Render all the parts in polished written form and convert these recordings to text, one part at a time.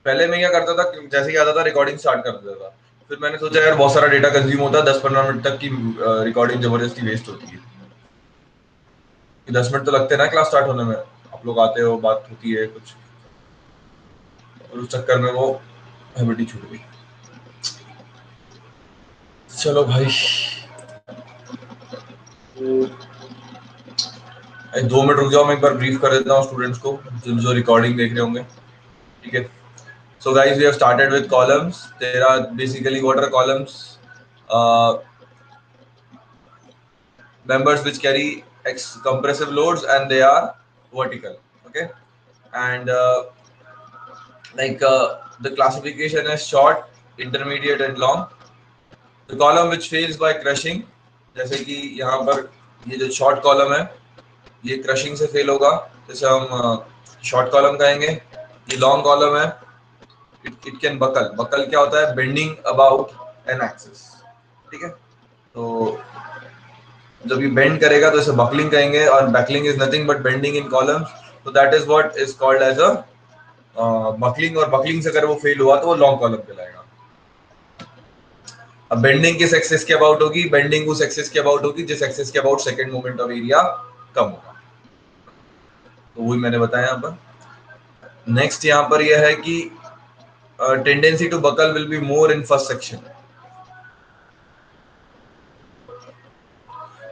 पहले मैं क्या करता था, जैसे ही आता था रिकॉर्डिंग स्टार्ट कर देता था। फिर मैंने सोचा यार बहुत सारा डेटा कंज्यूम होता है, 10-15 मिनट तक की रिकॉर्डिंग जबरदस्ती वेस्ट होती है। 10 मिनट तो लगते हैं ना क्लास स्टार्ट होने में, आप लोग आते हो, बात होती है कुछ, और उस चक्कर में वो हैबिट ही छूट गई। चलो भाई, 2 मिनट रुक जाओ, मैं एक बार ब्रीफ कर देता हूँ स्टूडेंट्स को जो रिकॉर्डिंग देख रहे होंगे। ठीक है, so guys, we have started with columns. There are basically, what are columns? Members which carry compressive loads and they are vertical. Okay, and the classification is short, intermediate and long. The column which fails by crushing, जैसे कि यहाँ पर ये जो short column है ये crushing से fail होगा, जैसे हम शॉर्ट कॉलम कहेंगे। ये लॉन्ग कॉलम है, इट कैन बकल। बकल क्या होता है? Bending about an axis. ठीक है, तो जब ये बेंड करेगा तो इसे बकलिंग कहेंगे, और buckling is nothing but bending in columns, तो that is what is called as a buckling. और बकलिंग से अगर वो फेल हुआ तो वो लॉन्ग कॉलम कहलाएगा। अब बेंडिंग किस एक्सिस के अबाउट होगी? बेंडिंग उस एक्सिस के अबाउट होगी जिस एक्सिस के about second moment of area कम होगा। तो वही मैंने बताया यहाँ पर। नेक्स्ट यहाँ पर यह है कि tendency to buckle will be more in first section,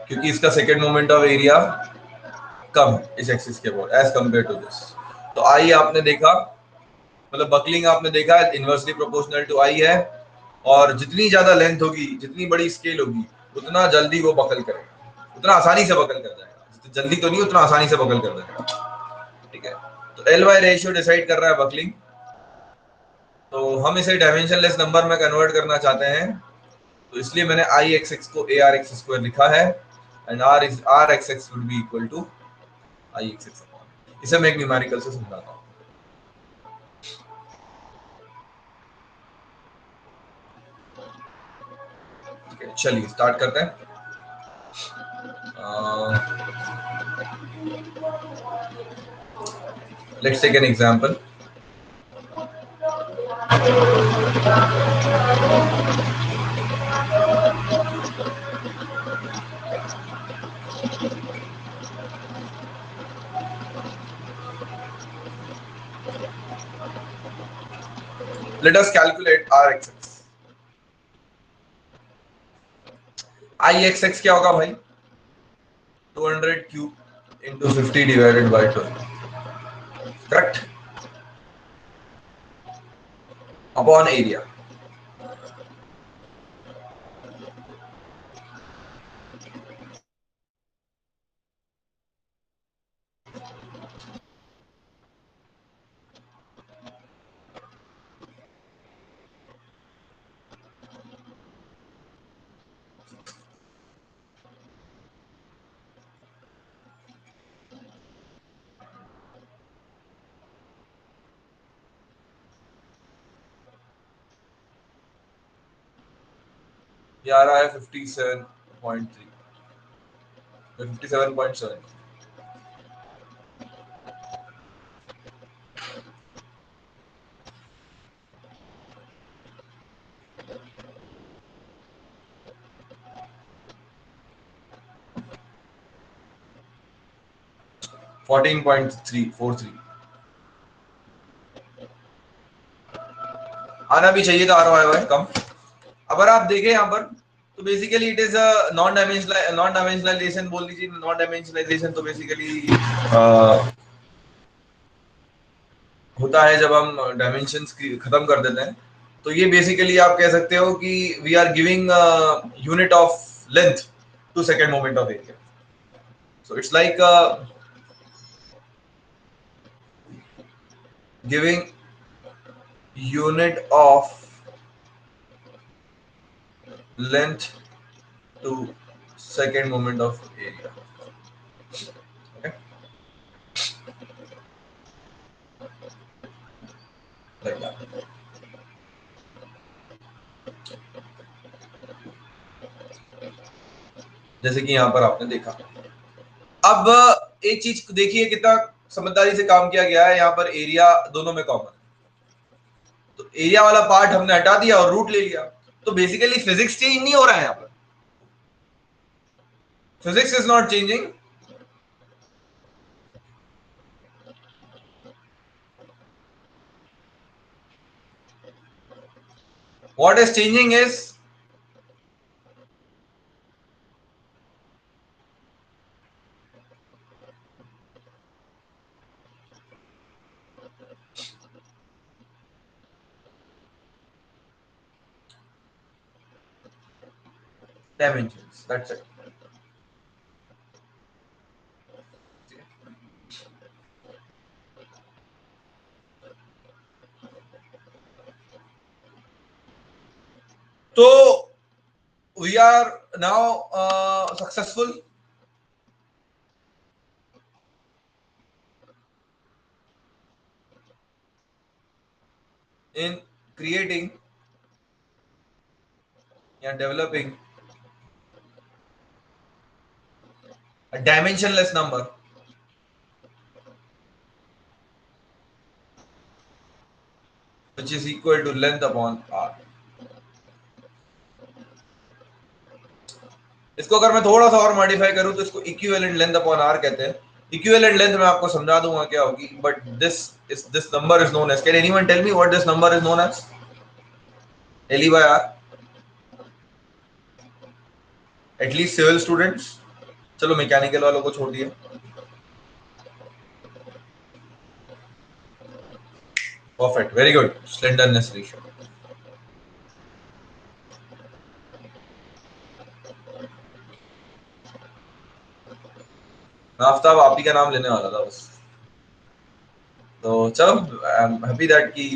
क्योंकि इसका सेकंड मोमेंट ऑफ एरिया कम है इस एक्सिस के about as compare to this. तो आई आपने देखा, मतलब बकलिंग आपने देखा इनवर्सली प्रोपोर्शनल टू आई है, और जितनी ज्यादा लेंथ होगी, जितनी बड़ी स्केल होगी, उतना जल्दी वो बकल करेगा, उतना आसानी से बकल कर जाएगा। जल्दी तो नहीं, उतना आसानी से बकल कर देगा। ठीक है, तो एल वाई रेशियो डिसाइड कर रहा है बकलिंग। तो हम इसे डायमेंशनलेस नंबर में कन्वर्ट करना चाहते हैं, तो इसलिए मैंने आई एक्स एक्स को ए आर एक्स स्क्वायर लिखा है, and R X X would be equal to I X X. इसे मैं एक न्यूमेरिकल से समझाता हूँ। ठीक है, चलिए स्टार्ट करते हैं। Let's take an example. Let us calculate R X X. I X X क्या होगा भाई? 200 cube into 50 divided by 12, correct, upon area. ये आ रहा है 57.3, 57.7। 14.343 आना भी चाहिए था, आ रहा है कम। अगर आप देखें यहाँ पर, तो basically it is a non dimensionalisation बोल लीजिए। नॉन डायमेंशनलाइजेशन तो बेसिकली होता है जब हम डायमेंशंस खत्म कर देते हैं। तो ये बेसिकली आप कह सकते हो कि we are giving unit of length to second moment of area. So it's like giving unit of length to second moment of area. Okay, like that. जैसे कि यहाँ पर आपने देखा। अब एक चीज देखिए कितना समझदारी से काम किया गया है, यहाँ पर एरिया दोनों में कॉमन, तो एरिया वाला पार्ट हमने हटा दिया और रूट ले लिया। तो बेसिकली फिजिक्स चेंज नहीं हो रहा है, यहाँ पर physics is not changing. What is changing is dimensions. That's it. So we are now successful in creating and developing a dimensionless number which is equal to length upon r. इसको अगर मैं थोड़ा सा और मॉडिफाई करूं तो इसको equivalent length upon are कहते हैं। इक्विवेलेंट लेंथ मैं आपको समझा दूंगा क्या होगी, but this number is known as, can anyone tell me what this number is known as? L E by R, at least civil students. चलो मैकेनिकल वालों को छोड़ दिए। Perfect, very good, slenderness ratio. मैं आफ्ताब आप ही का नाम लेने वाला था बस। तो चलो, आई एम हैप्पी दैट की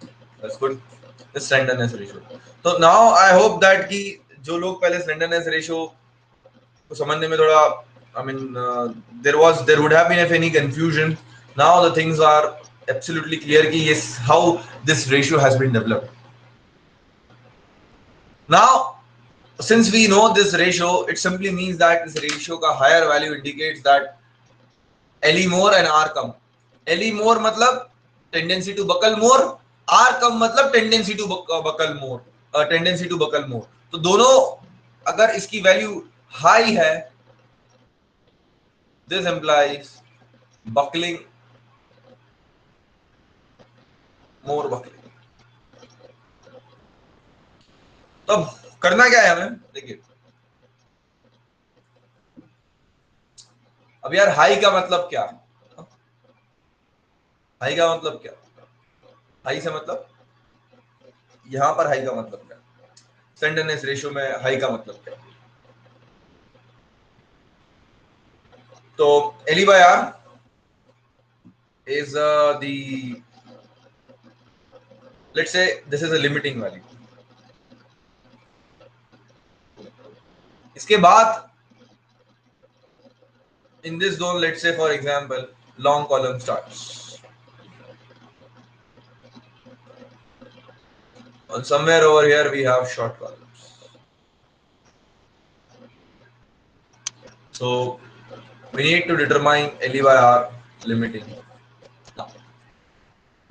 that's good, this slenderness ratio. तो नाउ आई होप दैट कि जो लोग पहले स्लेंडरनेस रेशियो को समझने में थोड़ा, I mean there would have been if any confusion, now the things are absolutely clear कि yes how this ratio has been developed. Now since we know this ratio, it simply means that this ratio का higher value indicates that LE more and R कम। LE more मतलब tendency to buckle more, R कम मतलब tendency to buckle more, tendency to buckle more. तो दोनों अगर इसकी value high है, this implies buckling, more buckling. तो करना क्या है हमें, देखिए अब यार हाई का मतलब क्या? हाई का मतलब क्या? हाई से मतलब यहां पर हाई का मतलब क्या? स्लेंडरनेस रेशियो में हाई का मतलब क्या? तो L E by R is the, let's say this is a limiting value। इसके बाद in this zone, let's say for example long column starts and somewhere over here we have short columns, so we need to determine LE by R limiting. Now,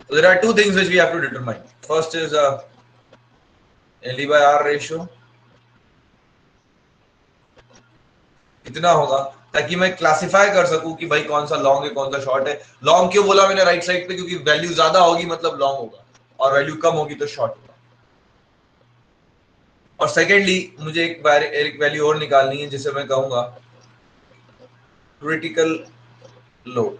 so there are two things which we have to determine. First is LE by R ratio कितना होगा, ताकि मैं classify कर सकूं कि भाई कौन सा लॉन्ग है कौन सा शॉर्ट है। लॉन्ग क्यों बोला मैंने राइट साइड पे, क्योंकि वैल्यू ज्यादा होगी मतलब लॉन्ग होगा, और वैल्यू कम होगी तो शॉर्ट होगा। और सेकेंडली मुझे एक वैल्यू और निकालनी है जिसे मैं कहूंगा क्रिटिकल लोड।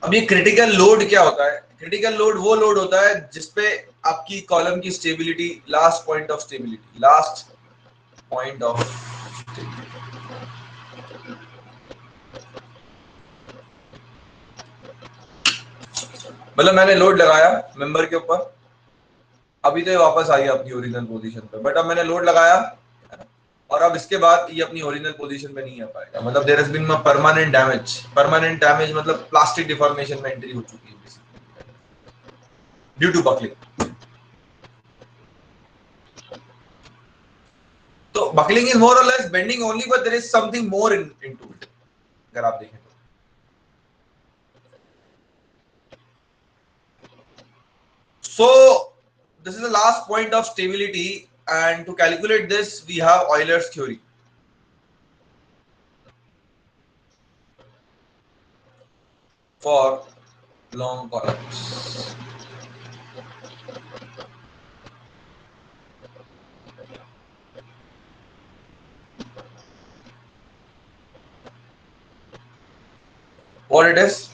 अब ये क्रिटिकल लोड क्या होता है? क्रिटिकल लोड वो लोड होता है जिसपे आपकी कॉलम की stability, last point of stability, last point of मतलब मैंने लोड लगाया मेंबर के ऊपर, अभी तो वापस आई आपकी ओरिजिनल पोजीशन पे, बट अब मैंने लोड लगाया, और अब इसके बाद ये अपनी ओरिजिनल पोजीशन में नहीं आ पाएगा, मतलब there has been permanent damage. Permanent damage मतलब प्लास्टिक डिफॉर्मेशन में एंट्री हो चुकी है ड्यू टू बकलिंग। तो बकलिंग इज मोर और less bending only, but there is something more into it अगर आप देखें तो। So this is the last point of stability, and to calculate this we have Euler's theory. For long columns. What it is?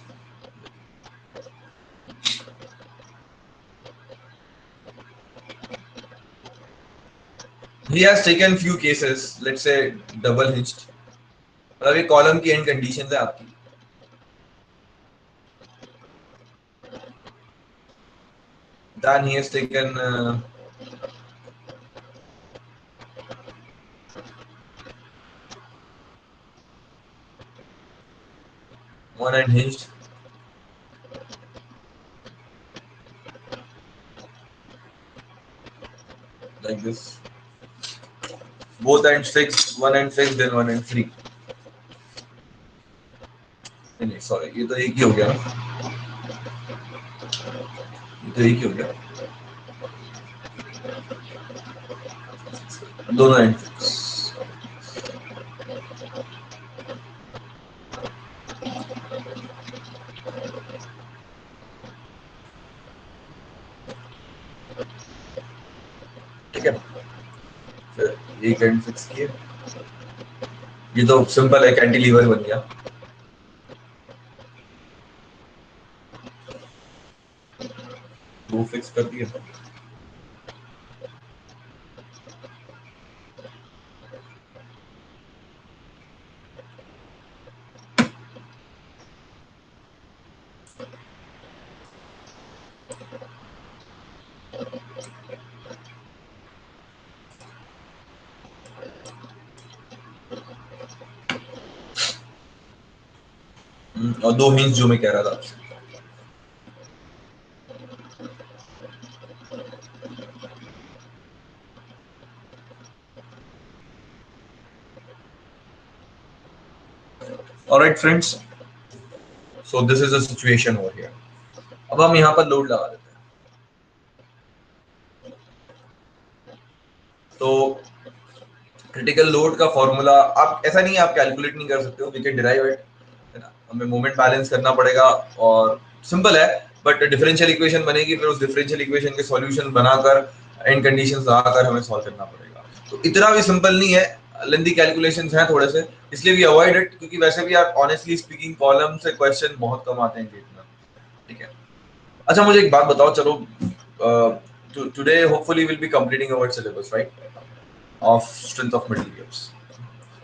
He has taken few cases, let's say double hinged, मतलब ये column की and condition है आपकी। Then he has taken one end hinged, like this, both ends fixed, one end fixed and one end free। नहीं sorry, ये तो एक ही हो गया ना, ये तो एक ही हो गया, दोनों एंड फिक्स। ठीक है, फिर एक एंड फिक्स किए, ये तो सिंपल है, कैंटिलीवर बन गया। दो फिक्स कर दिए। और दो हिंज जो मैं कह रहा था आपसे। Alright friends, so this is the situation over here. अब हम यहाँ पर लोड लगा देते हैं। तो क्रिटिकल लोड का फॉर्मूला आप ऐसा नहीं है, आप कैलकुलेट नहीं कर सकते हो, वी कैन डिराइव इट, है ना। हमें मोमेंट बैलेंस करना पड़ेगा और सिंपल है, बट डिफरेंशियल इक्वेशन बनेगी, फिर उस डिफरेंशियल इक्वेशन के सॉल्यूशन बनाकर एंड कंडीशंस लगाकर हमें सॉल्व करना पड़ेगा। तो इतना भी सिंपल नहीं है, लेंथी कैलकुलेशंस हैं थोड़े से, इसलिए भी अवॉइड इट, क्योंकि वैसे भी आप ऑनेस्टली स्पीकिंग कॉलम से क्वेश्चन बहुत कम आते हैं गेट में। ठीक है, अच्छा मुझे एक बात बताओ, चलो today hopefully will be completing our syllabus right of strength of materials.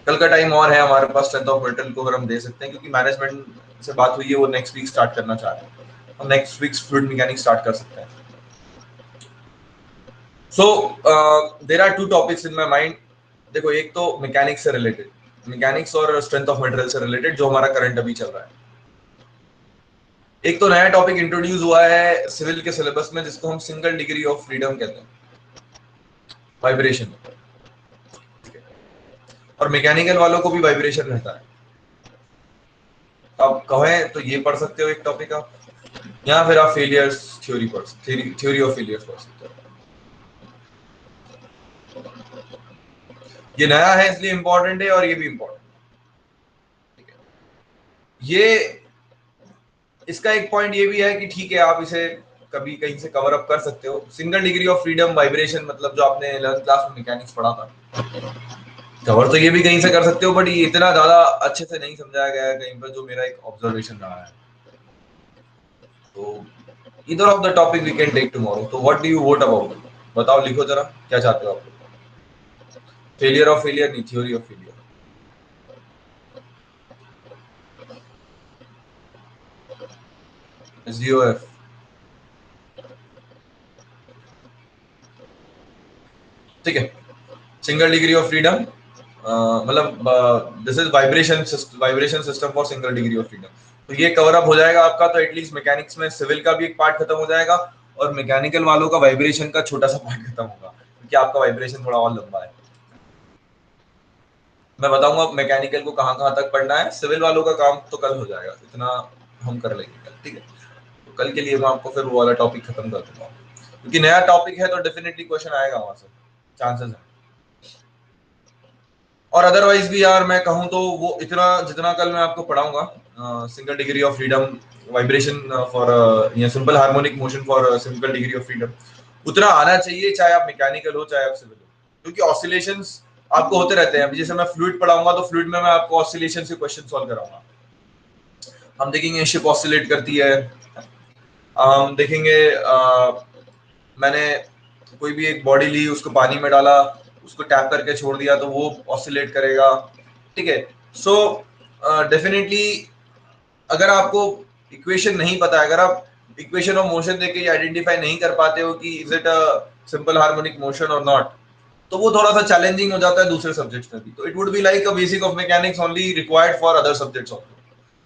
कल का टाइम और है हमारे पास स्ट्रेंथ ऑफ मेटल को अगर हम दे सकते हैं, क्योंकि मैनेजमेंट से बात हुई है, वो नेक्स्ट वीक स्टार्ट करना चाह रहे हैं, हम next week fluid mechanics start कर सकते हैं। So there are two topics in my mind. देखो, एक तो मैकेनिक्स से रिलेटेड, मैकेनिक्स और स्ट्रेंथ ऑफ मटेरियल से रिलेटेड जो हमारा करंट अभी चल रहा है। एक तो नया टॉपिक इंट्रोड्यूस हुआ है सिविल के सिलेबस में, जिसको हम सिंगल डिग्री ऑफ फ्रीडम कहते हैं, वाइब्रेशन। और मैकेनिकल वालों को भी वाइब्रेशन रहता है। आप कहें तो ये पढ़ सकते हो एक टॉपिक आप, या फिर आप फेलियर्स थ्योरी पढ़ थ्योरी ऑफ फेलियर्स पढ़ सकते हो। ये नया है इसलिए इंपॉर्टेंट है, और ये भी इंपॉर्टेंट है। ये इसका एक पॉइंट ये भी है कि ठीक है, आप इसे कभी कहीं से कवर अप कर सकते हो। Single degree of freedom vibration मतलब जो आपने 11th क्लास में मैकेनिक्स पढ़ा था, कवर तो ये भी कहीं से कर सकते हो, बट ये इतना ज्यादा अच्छे से नहीं समझाया गया है कहीं पर, जो मेरा एक ऑब्जर्वेशन रहा है। तो either of the topic we can take tomorrow. तो what do you vote about? बताओ, लिखो जरा क्या चाहते हो आप लोग। फेलियर ऑफ फेलियर नहीं, थ्योरी ऑफ फेलियर। SDOF। ठीक है, सिंगल डिग्री ऑफ फ्रीडम मतलब this is vibration system for single degree of freedom. तो ये कवर अप हो जाएगा आपका, तो एटलीस्ट मैकेनिक्स में सिविल का भी एक पार्ट खत्म हो जाएगा और मैकेनिकल वालों का वाइब्रेशन का छोटा सा पार्ट खत्म होगा, क्योंकि आपका वाइब्रेशन थोड़ा और लंबा है। मैं बताऊंगा मैकेनिकल को कहाँ कहाँ तक पढ़ना है, सिविल वालों का काम तो कल हो जाएगा, इतना हम कर लेंगे कल, ठीक है। तो कल के लिए मैं आपको फिर वो वाला टॉपिक खत्म कर दूंगा, क्योंकि नया टॉपिक है तो डेफिनेटली क्वेश्चन आएगा वहां से, चांसेस है। और अदरवाइज भी यार मैं कहूँ तो वो इतना जितना कल मैं आपको पढ़ाऊंगा, single degree of freedom, vibration for या simple harmonic motion for single degree of freedom, उतना आना चाहिए, चाहे आप मैकेनिकल हो चाहे आप सिविल हो, क्योंकि ऑसिलेशंस आपको होते रहते हैं। अभी जैसे मैं फ्लूइड पढ़ाऊंगा तो फ्लूइड में मैं आपको ऑसिलेशन से क्वेश्चन सॉल्व कराऊंगा। हम देखेंगे शिप ऑसिलेट करती है, हम देखेंगे मैंने कोई भी एक बॉडी ली, उसको पानी में डाला, उसको टैप करके छोड़ दिया तो वो ऑसिलेट करेगा, ठीक है। सो डेफिनेटली अगर आपको इक्वेशन नहीं पता है, अगर आप इक्वेशन ऑफ मोशन देख के आइडेंटिफाई नहीं कर पाते हो कि is it a simple harmonic motion और नॉट, तो वो थोड़ा सा चैलेंजिंग हो जाता है दूसरे सब्जेक्ट्स में भी। तो it would be like a basic of mechanics only required for other subjects also,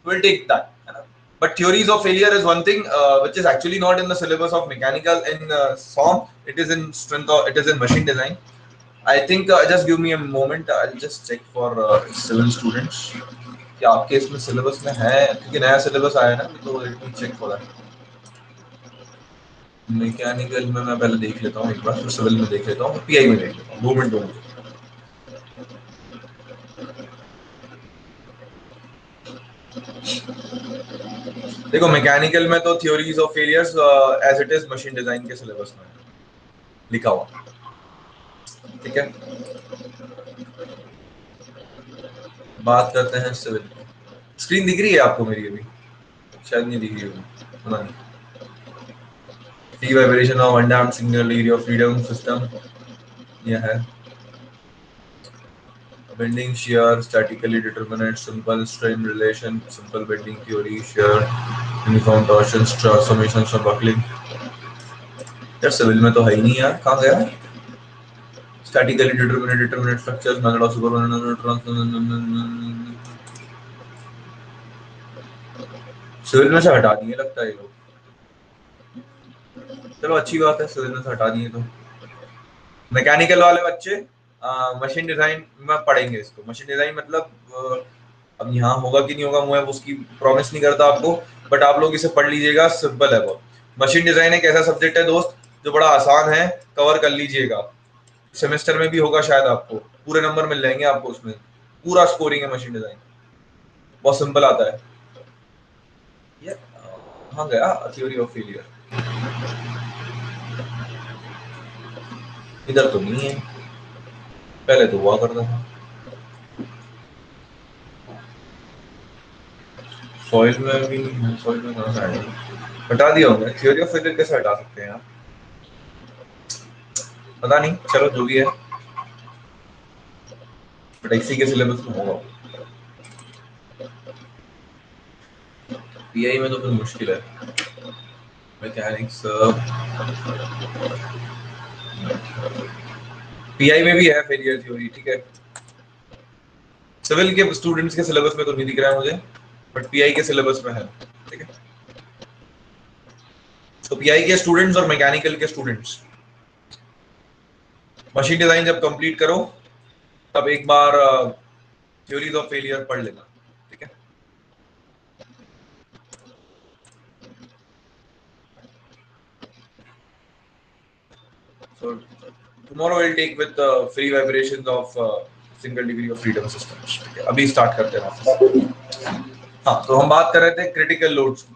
will take that, है ना। But theories of failure is one thing which is actually not in the syllabus of mechanical in SOM. It is in strength or it is in machine design. I think just give me a moment. I'll just check for civil students. क्या आपके इसमें syllabus में है, क्योंकि नया syllabus आया है ना, तो let me check for that. Mechanical में मैं पहले देख लेता हूँ एक बार, फिर सिविल में देख लेता हूँ, पीआई में देख लेता हूँ, 2 मिनट। देखो मैकेनिकल में तो theories of failures as it is machine design के सिलेबस में लिखा हुआ, ठीक है। बात करते हैं सिविल की। स्क्रीन दिख रही है आपको मेरी अभी? शायद नहीं दिख रही होगी, पता नहीं। Free vibration of undamped single degree of freedom system, यह है। Bending shear, statically determinate, simple strain relation, simple bending theory, shear, uniform torsions, transformations of buckling। यार सिविल में तो है ही नहीं यार, कहाँ गया? Statically determinate structures, method of superposition, civil में से हटा दिए लगता है ये लोग। चलो अच्छी बात है, सिविल में से हटा दिए तो मैकेनिकल वाले बच्चे मशीन डिजाइन में पढ़ेंगे इसको। मशीन डिजाइन मतलब अब यहाँ होगा कि नहीं होगा मैं उसकी प्रॉमिस नहीं करता आपको, बट आप लोग इसे पढ़ लीजिएगा, सिंपल है बहुत। मशीन डिजाइन एक ऐसा सब्जेक्ट है दोस्त जो बड़ा आसान है, कवर कर लीजिएगा, सेमेस्टर में भी होगा शायद, आपको पूरे नंबर मिल जाएंगे आपको उसमें, पूरा स्कोरिंग है मशीन डिजाइन, बहुत सिंपल आता है ये। हाँ गया थ्योरी ऑफ फेलियर, इधर तो नहीं है, पहले तो हुआ करता था। सॉइल में भी नहीं है, सॉइल में कहाँ से आएगा? हटा दिया होगा। थ्योरी ऑफ फेलियर कैसे हटा सकते हैं आप? पता नहीं, चलो जो भी है, बट इसी के सिलेबस में होगा। पीआई में तो फिर मुश्किल है, मैकेनिक्स पीआई में भी है फेलियर थ्योरी, ठीक है। सिविल के स्टूडेंट्स के सिलेबस में तो नहीं दिख रहा है मुझे, बट पीआई के सिलेबस में है, ठीक है। तो पीआई के स्टूडेंट्स और मैकेनिकल के स्टूडेंट्स मशीन डिजाइन जब कंप्लीट करो तब एक बार थ्योरीज ऑफ फेलियर पढ़ लेना, ठीक है। So tomorrow we'll take with free vibrations of single degree of freedom systems, ठीक है। अभी स्टार्ट करते हैं वापस। हाँ, तो हम बात कर रहे थे क्रिटिकल लोड्स की।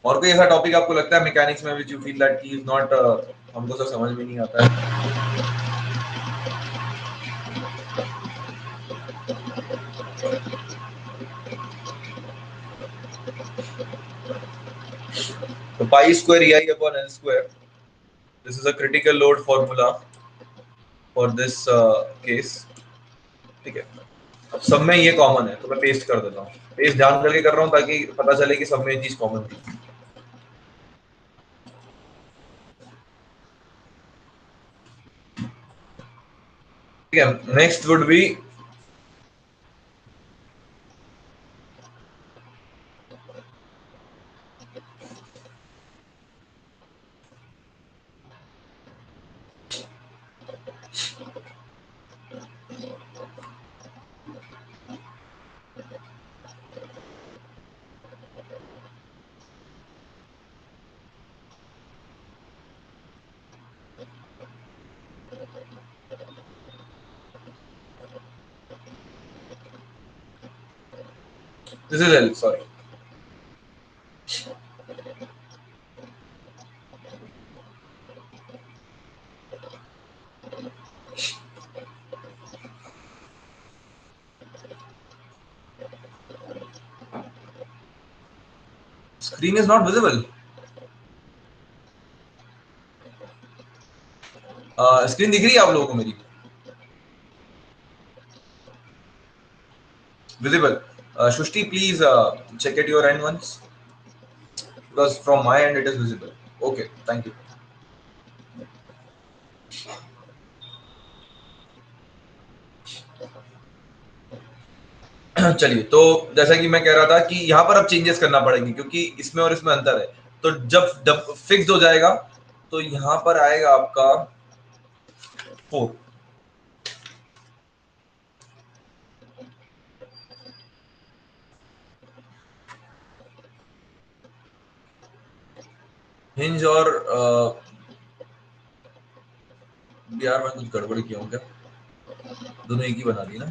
और कोई ऐसा टॉपिक आपको लगता है मैकेनिक्स में which you feel that is not हमको सब समझ में नहीं आता है? तो पाई square EI upon L square, this is a critical load formula for this case, ठीक है। अब सब में ये कॉमन है तो मैं पेस्ट कर देता हूँ, पेस्ट जान करके कर रहा हूँ ताकि पता चले कि सब में ये चीज कॉमन थी। ठीक है, next would B this is L, sorry. Screen is not visible. Screen दिख रही है आप लोगों को मेरी? Visible. Shushti, please check at your end once, because from my end it is visible. Okay, thank you. चलिए, तो जैसा कि मैं कह रहा था कि यहाँ पर अब चेंजेस करना पड़ेंगे क्योंकि इसमें और इसमें अंतर है। तो जब फिक्स हो जाएगा तो यहाँ पर आएगा आपका 4। हिंज और यार मैं कुछ गड़बड़ किया हूँ क्या? दोनों एक ही बना दी ना।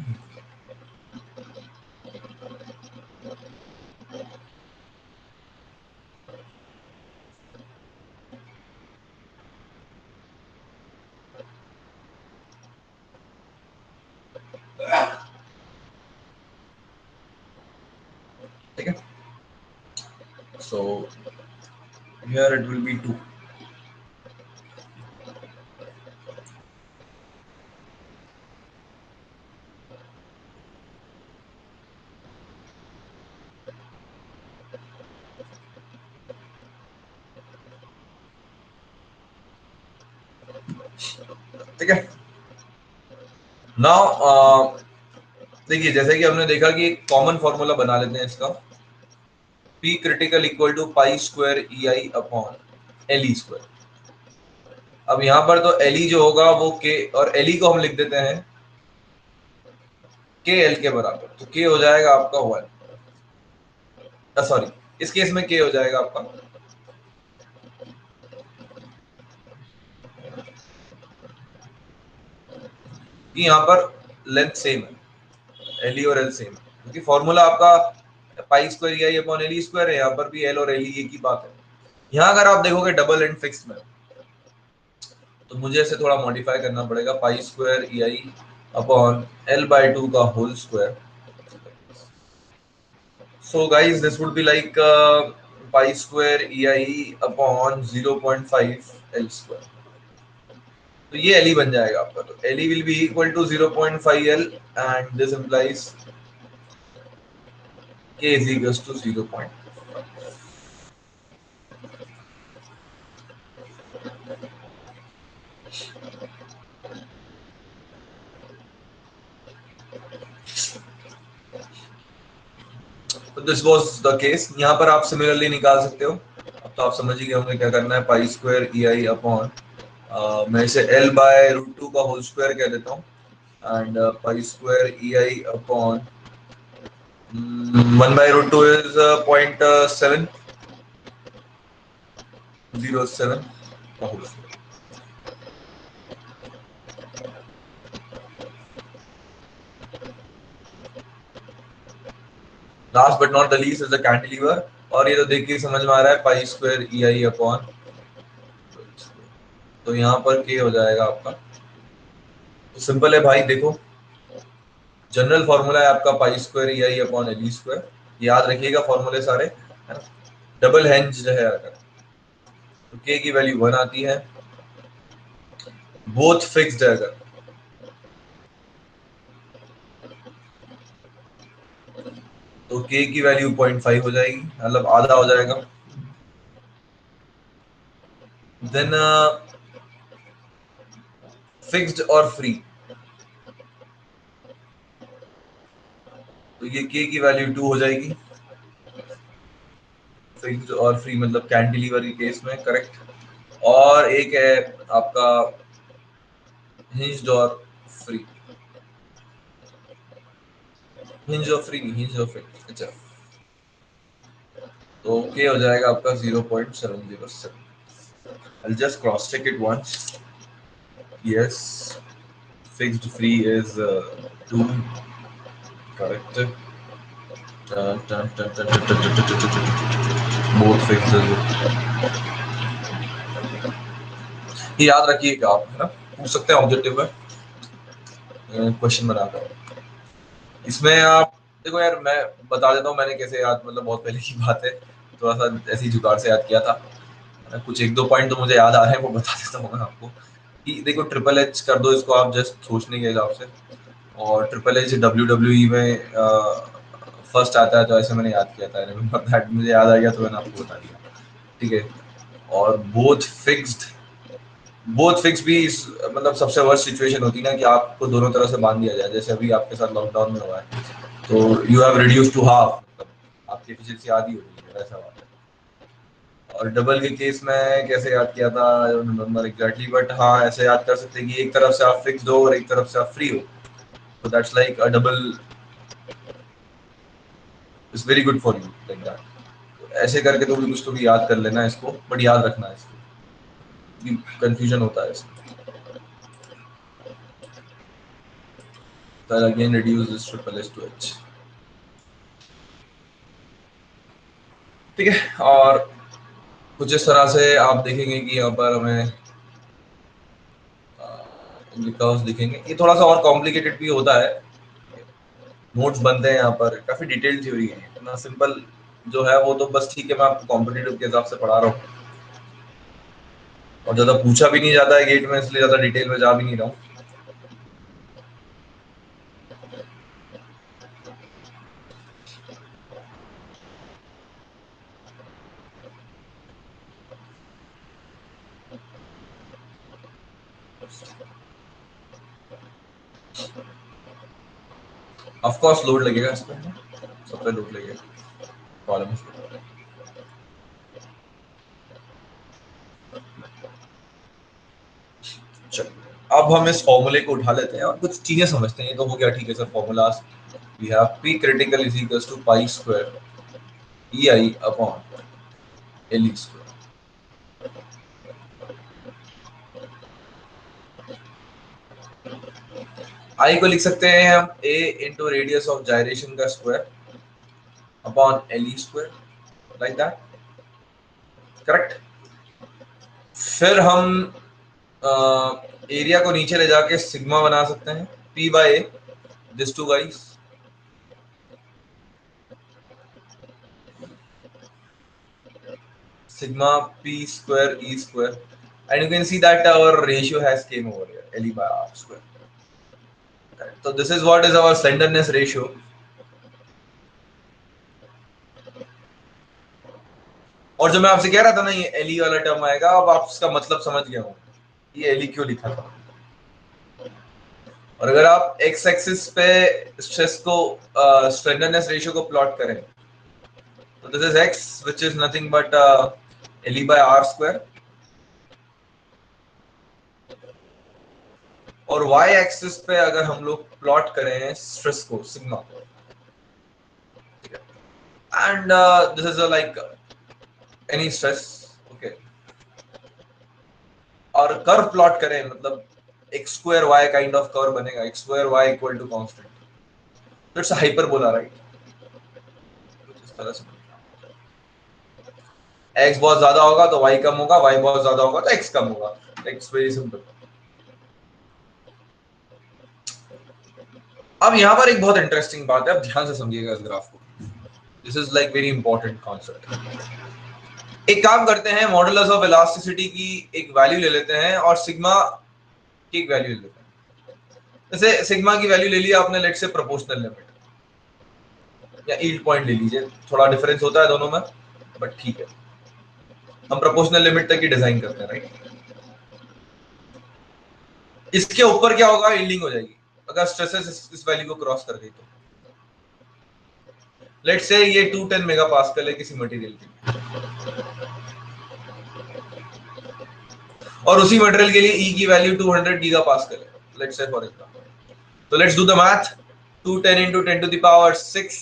ठीक है, so here it will be 2। ठीक है, नाउ देखिए, जैसे कि हमने देखा कि एक कॉमन फॉर्मूला बना लेते हैं इसका। P critical equal to pi square EI upon LE square. अब यहाँ पर तो LE जो होगा वो K, और LE को हम लिख देते हैं KL के बराबर। तो K हो जाएगा आपका 1, सॉरी, इस केस में K हो जाएगा आपका कि यहाँ पर लेंथ सेम है, LE और L सेम है, क्योंकि फॉर्मूला आपका पाई square EI upon LE square है। यहाँ पर भी L और LE एक ही बात है। यहाँ अगर आप देखोगे डबल एंड फिक्स में, तो मुझे इसे थोड़ा मॉडिफाई करना पड़ेगा। पाई स्क्वायर EI अपॉन L/2 का whole square. So guys, this would be like pi square EI upon 0.5 L square. तो ये L बन जाएगा आपका। तो L will be equal to 0.5 L and this implies K is equals to 0.5. तो this was the case. यहाँ पर आप सिमिलरली निकाल सकते हो। अब तो आप समझ ही गए होंगे क्या करना है। पाई स्क्वायर EI अपॉन मैं इसे L/√2 का होल स्क्वायर कह देता हूँ, and pi square EI upon 1/√2 is 0.707 का whole square. Last but not the least is the cantilever, और ये तो देख के समझ में आ रहा है पाई स्क्वायर EI अपॉन, तो यहाँ पर K हो जाएगा आपका। तो सिंपल है भाई, देखो जनरल फॉर्मूला है आपका पाई square EI upon LE square. याद रखिएगा फॉर्मूले सारे, है ना। डबल हेंज है अगर, तो K की वैल्यू 1 आती है। बोथ फिक्स्ड है अगर, तो K की वैल्यू 0.5 हो जाएगी, मतलब आधा हो जाएगा। देन फिक्स्ड और फ्री, तो ये k की वैल्यू 2 हो जाएगी, फिक्स्ड और फ्री मतलब कैंटिलीवर के केस में, करेक्ट। और एक है आपका हिंज्ड और फ्री, हिंज और फ्री नहीं, हिंज और फ्री। अच्छा, तो k हो जाएगा आपका 0.707। I'll just cross check it once. Yes, fixed free is 2, correct. Both fixed is ये याद रखिएगा आप, है ना, पूछ सकते हैं ऑब्जेक्टिव में क्वेश्चन बनाकर। इसमें आप देखो यार, मैं बता देता हूँ मैंने कैसे याद, मतलब बहुत पहले की बात है, थोड़ा सा ऐसी जुगाड़ से याद किया था। कुछ एक दो पॉइंट तो मुझे याद आ रहे हैं, वो बता देता हूँ मैं आपको। कि देखो ट्रिपल एच कर दो इसको आप जस्ट सोचने के हिसाब से, और ट्रिपल एच WWE में फर्स्ट आता है, तो ऐसे मैंने याद किया था, रिमेंबर दैट, मुझे याद आ गया तो मैंने आपको बता दिया, ठीक है। और बोथ फिक्स भी मतलब सबसे वर्स्ट सिचुएशन होती है ना, कि आपको दोनों तरह से बांध दिया जाए, जैसे अभी आपके साथ लॉकडाउन में हुआ है, तो you have reduce to half, मतलब आपकी एफिशिएंसी आधी हो गई है, वैसा बात है। और डबल के केस में कैसे याद किया था, I don't remember exactly, but हाँ ऐसे याद कर सकते हैं कि एक तरफ से आप फिक्स्ड हो और एक तरफ से आप फ्री हो, तो that's like a double, it's very good for you like that. ऐसे करके तो भी कुछ तो भी याद कर लेना इसको, बट याद रखना है इसको, कंफ्यूजन होता है इसमें। I'll again reduce this triple S to H, ठीक है। और कुछ इस तरह से आप देखेंगे कि यहाँ पर हमें कर्व्स दिखेंगे। ये थोड़ा सा और कॉम्प्लिकेटेड भी होता है, नोट्स बनते हैं यहाँ पर, काफी डिटेल थ्योरी है, इतना सिंपल जो है वो तो बस ठीक है, मैं आपको कॉम्पिटिटिव के हिसाब से पढ़ा रहा हूँ, और ज्यादा पूछा भी नहीं जाता है गेट में, इसलिए ज्यादा डिटेल में जा भी नहीं रहा हूँ। ऑफ कोर्स लोड लगेगा इस पे, सब पे लोड लगेगा कॉलम्स पे। चलो अब हम इस फॉर्मूले को उठा लेते हैं और कुछ चीजें समझते हैं। ये तो हो गया, ठीक है sir, formulas we have P critical is equals to pi square E I upon L E square. I को लिख सकते हैं हम a into radius of gyration का square upon L E square, like that, correct. फिर हम area को नीचे ले जाके सिग्मा बना सकते हैं p by A, this too guys, sigma p square e square, and you can see that our ratio has came over here, le by r square. So this is what is our slenderness ratio. और जो मैं आपसे कह रहा था ना, ये Eli वाला टर्म आएगा, अब आप इसका मतलब समझ गए हो ये एली क्यों लिखा था। और अगर आप एक्स एक्सिस पे स्ट्रेस को स्ट्रेंथनेस रेशियो को प्लॉट करें, तो this is X which is nothing but L E by R square, और वाई एक्सिस पे अगर हम लोग प्लॉट करें स्ट्रेस को sigma, and this is like any stress, okay. और कर्व प्लॉट करें, मतलब X square Y kind of curve बनेगा, X square Y equal to constant, तो इट्स हाइपरबोला, राइट। कुछ इस तरह से एक्स बहुत ज्यादा होगा तो वाई कम होगा, वाई बहुत ज्यादा होगा तो एक्स कम होगा, इट्स वेरी सिंपल। अब यहाँ पर एक बहुत इंटरेस्टिंग बात है, अब ध्यान से समझिएगा इस ग्राफ को, this is like very important concept. एक काम करते हैं, मॉडुलस ऑफ इलास्टिसिटी की एक वैल्यू ले लेते हैं और सिग्मा की एक वैल्यू ले लेते हैं। जैसे सिग्मा की वैल्यू ले लिया आपने, लेट से प्रोपोर्शनल लिमिट या यील्ड पॉइंट ले लीजिए, थोड़ा डिफरेंस होता है दोनों में, बट ठीक है, हम प्रोपोर्शनल लिमिट तक ही डिजाइन करते हैं, राइट। इसके ऊपर क्या होगा, यील्डिंग हो जाएगी अगर स्ट्रेसेस इस वैल्यू को क्रॉस कर गई तो। लेट्स से ये 210 मेगा पास्कल है किसी मटेरियल की, और उसी मटेरियल के लिए ई की वैल्यू 200 गीगा पास्कल है, लेट्स से फॉर एग्जांपल। तो let's do the math, 210 into 10 to the power 6,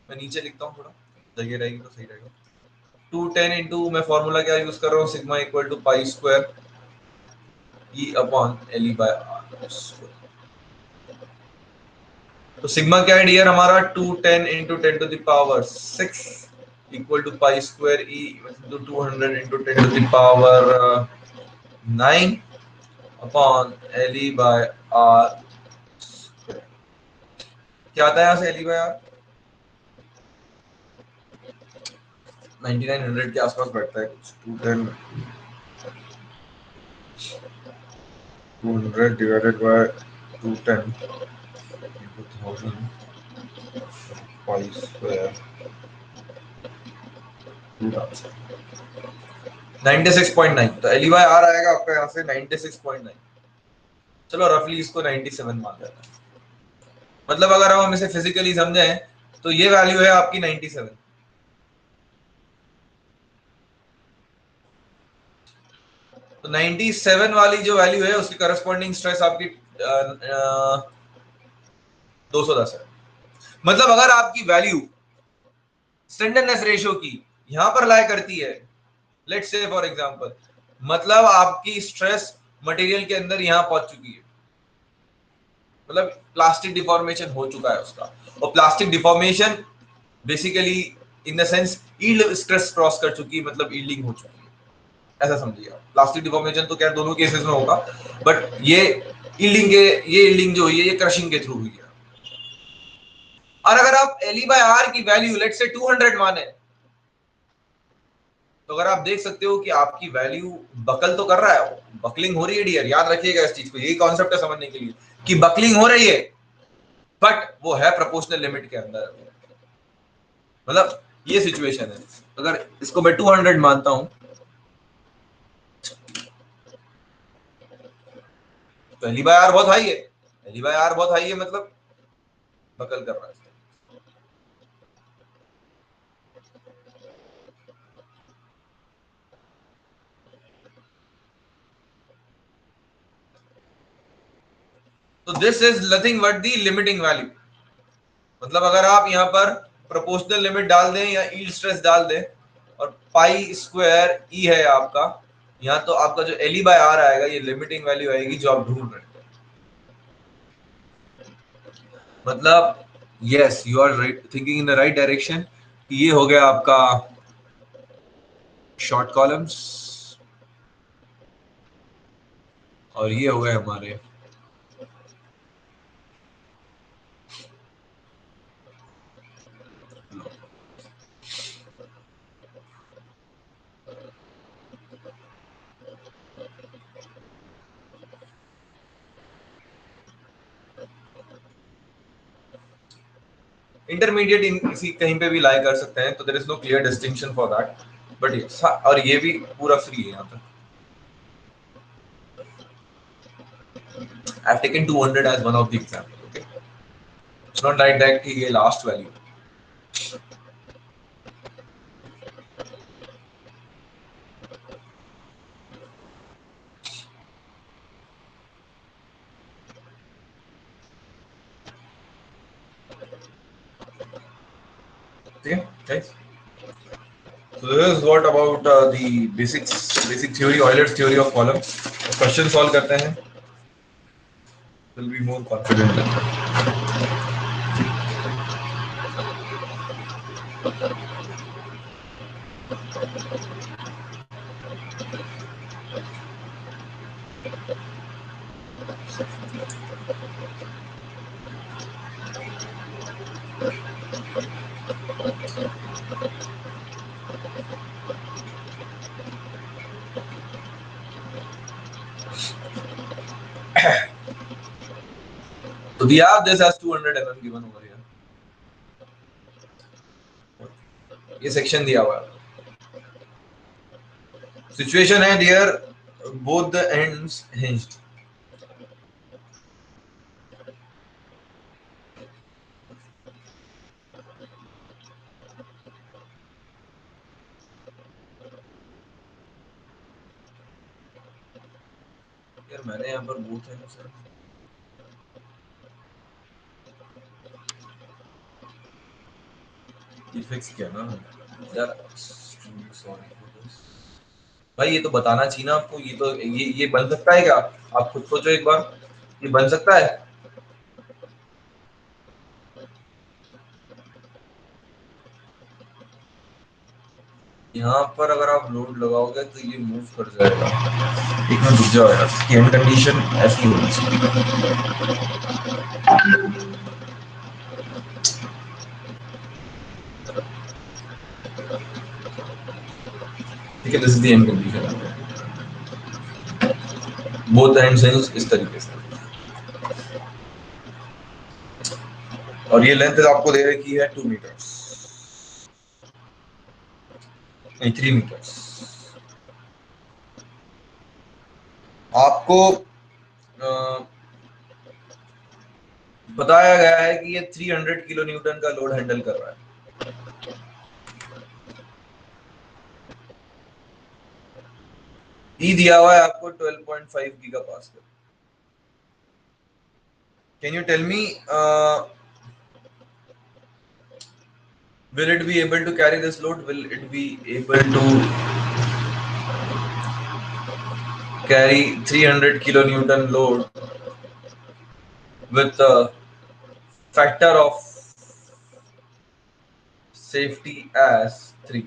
मैं नीचे लिखता हूँ, थोड़ा जगह रहेगी तो सही रहेगा। 210 इंटू, मैं फॉर्मूला क्या यूज कर रहा हूँ, sigma equal to pi square E upon L E by R square. तो सिग्मा क्या है डियर हमारा, 210 into 10 to the power 6 equal to pi square E into 200 into 10 to the power 9 upon L E by R. क्या आता है यहाँ से L E by are, 9900 के आसपास बैठता है कुछ, 200 divided by 210 into 1000 pi square 96.9। तो एल ई बाय आर आएगा आपका यहाँ से 96.9। चलो रफली इसको 97 मान लेते हैं। मतलब अगर हम इसे फिजिकली समझें तो ये वैल्यू है आपकी 97। तो 97 वाली जो वैल्यू है उसकी करस्पॉन्डिंग स्ट्रेस आपकी 210 है। मतलब अगर आपकी वैल्यू स्टैंडर्डनेस रेशियो की यहां पर लाई करती है, लेट्स से फॉर एग्जांपल, मतलब आपकी स्ट्रेस मटेरियल के अंदर यहां पहुंच चुकी है, मतलब प्लास्टिक डिफॉर्मेशन हो चुका है उसका। और plastic deformation basically in the sense yield stress cross कर चुकी है, मतलब यील्डिंग हो चुकी है, ऐसा समझिए आप। प्लास्टिक डिफॉर्मेशन तो क्या दोनों केसेस में होगा, बट ये यील्डिंग जो हुई है ये क्रशिंग के थ्रू हुई है। और अगर आप एल ई बाय आर की वैल्यू लेट्स से 200 माने, तो अगर आप देख सकते हो कि आपकी वैल्यू बकल तो कर रहा है, बकलिंग हो रही है डियर, याद रखिएगा इस चीज को, यही कॉन्सेप्ट है समझने के लिए कि बकलिंग हो रही है, बट वो है प्रोपोर्शनल लिमिट के अंदर। मतलब ये सिचुएशन है। अगर इसको मैं 200 मानता हूं तो एल ई बाय आर बहुत हाई है, एल ई बाय आर बहुत हाई है, मतलब बकल कर रहा है। तो this is nothing but the limiting value. मतलब अगर आप यहाँ पर प्रोपोर्शनल लिमिट डाल दें या यील्ड स्ट्रेस डाल दें और पाई स्क्वायर ई है आपका, यहाँ तो आपका जो एल ई बाय आर आएगा ये लिमिटिंग वैल्यू आएगी जो आप ढूंढ रहे हैं। मतलब yes you are right, thinking in the right direction. ये हो गया आपका शॉर्ट कॉलम्स और ये हो गए हमारे इंटरमीडिएट इन किसी कहीं पे भी लाई कर सकते हैं, तो there is no clear distinction for that, but yes. और ये भी पूरा फ्री है यहाँ पे। I have taken 200 as one of the example, okay, it's not like that कि ये लास्ट वैल्यू। ठीक है guys, so this is what about the basic theory, Euler's theory of column। Question solve करते हैं, will be more confident। So we have this as 200 mm given over here। ये section दिया हुआ है, situation है dear both the ends hinged. यार मैंने यहाँ पर बोथ है ना सर, ये फिक्स किया ना यार, सॉरी फॉर दिस। भाई ये तो बताना चाहिए ना आपको, ये तो ये बन सकता है क्या? आप खुद सोचो एक बार, ये बन सकता है? यहाँ पर अगर आप लोड लगाओगे तो ये मूव कर जाएगा। एक मिनट रुक जाओ यार, इसकी एंड कंडीशन ऐसी होनी चाहिए। ठीक है, this is the end condition, both and sense इस तरीके से। और ये लेंथ आपको दे रखी है 2 मीटर्स, नहीं 3 मीटर्स। आपको बताया गया है कि ये 300 किलो न्यूटन का लोड हैंडल कर रहा है। ई दिया हुआ है आपको 12.5 giga pascal. Can you tell me, will it be able to carry this load? Will it be able to carry 300 kilonewton load with a factor of safety as 3?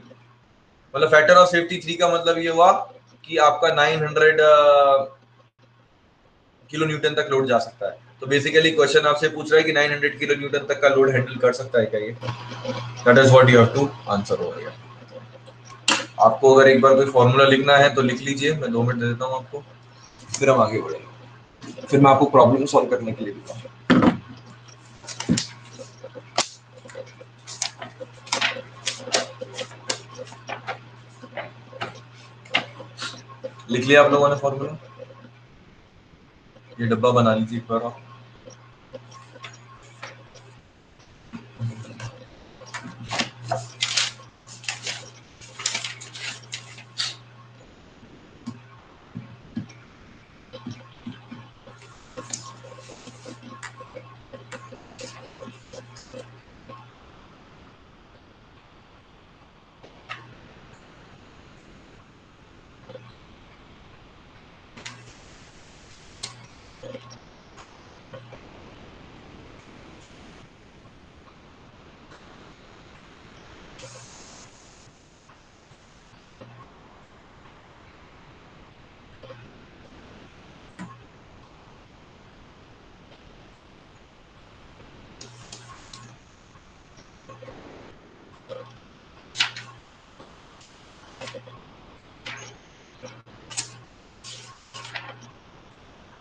मतलब factor of safety 3 का मतलब ये हुआ कि आपका 900 kilo Newton तक load जा सकता है। तो बेसिकली क्वेश्चन आपसे पूछ रहा है कि 900 किलो न्यूटन तक का लोड हैंडल कर सकता है क्या ये? That is what you have to answer over here. आपको अगर एक बार कोई फॉर्मूला लिखना है तो लिख लीजिए, मैं 2 मिनट दे देता हूँ आपको, फिर हम आगे बढ़ेंगे, फिर मैं आपको प्रॉब्लम सॉल्व करने के लिए दूंगा। लिख लिया आप लोगों ने फॉर्मूला? ये डब्बा बना लीजिए एक बार आप।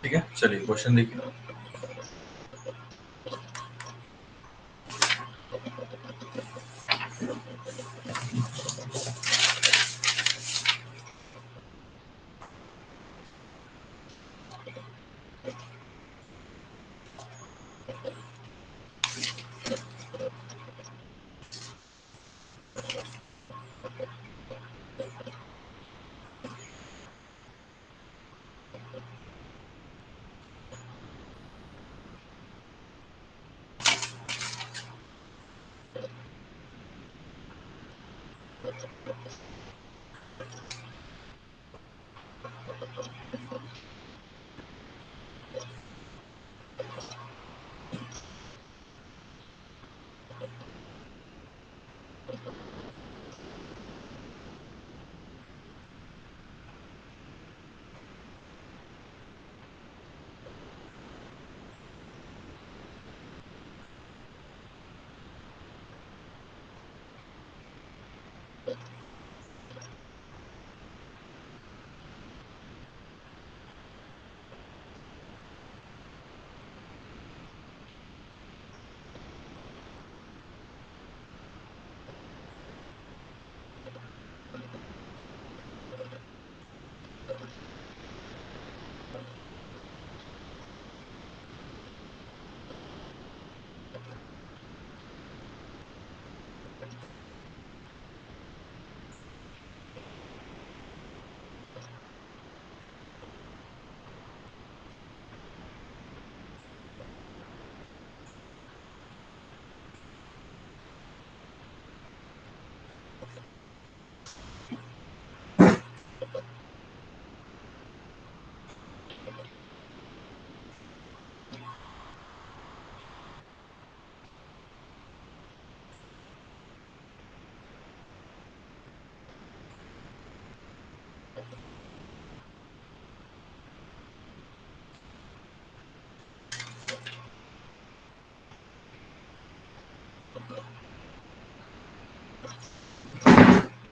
ठीक है, चलिए क्वेश्चन देखिए।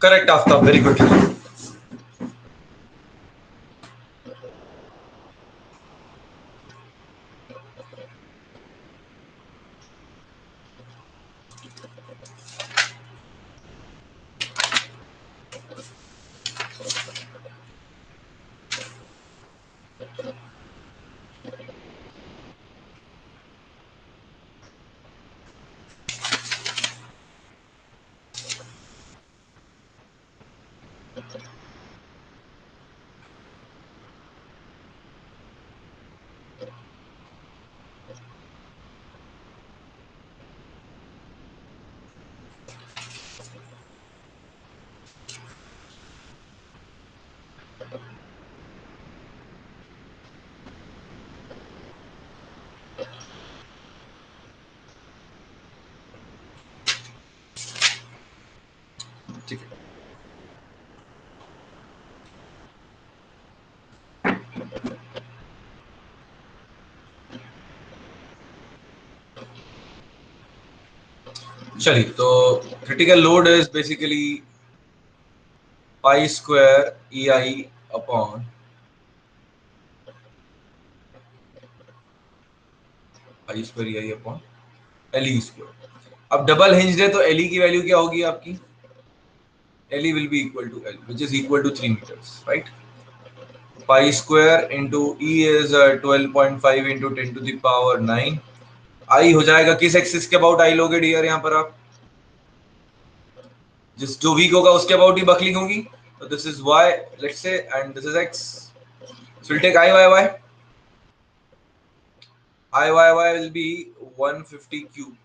Correct Aftab, very good. ठीक है, चलिए। तो critical load is basically pi square E I upon I square E I upon L E square. अब डबल हिंज है तो एल ई की वैल्यू क्या होगी आपकी? L E will be equal to L which is equal to 3 meters, right? Pi square into E is 12.5 into 10 to the power 9। I हो जाएगा किस एक्सिस के अबाउट आई लोगे डियर? यहाँ पर आप जिस जो वीक होगा उसके अबाउट ही बकलिंग होगी। तो this is Y, let's say, and this is X. So will take I Y Y. I y y will be 150 cube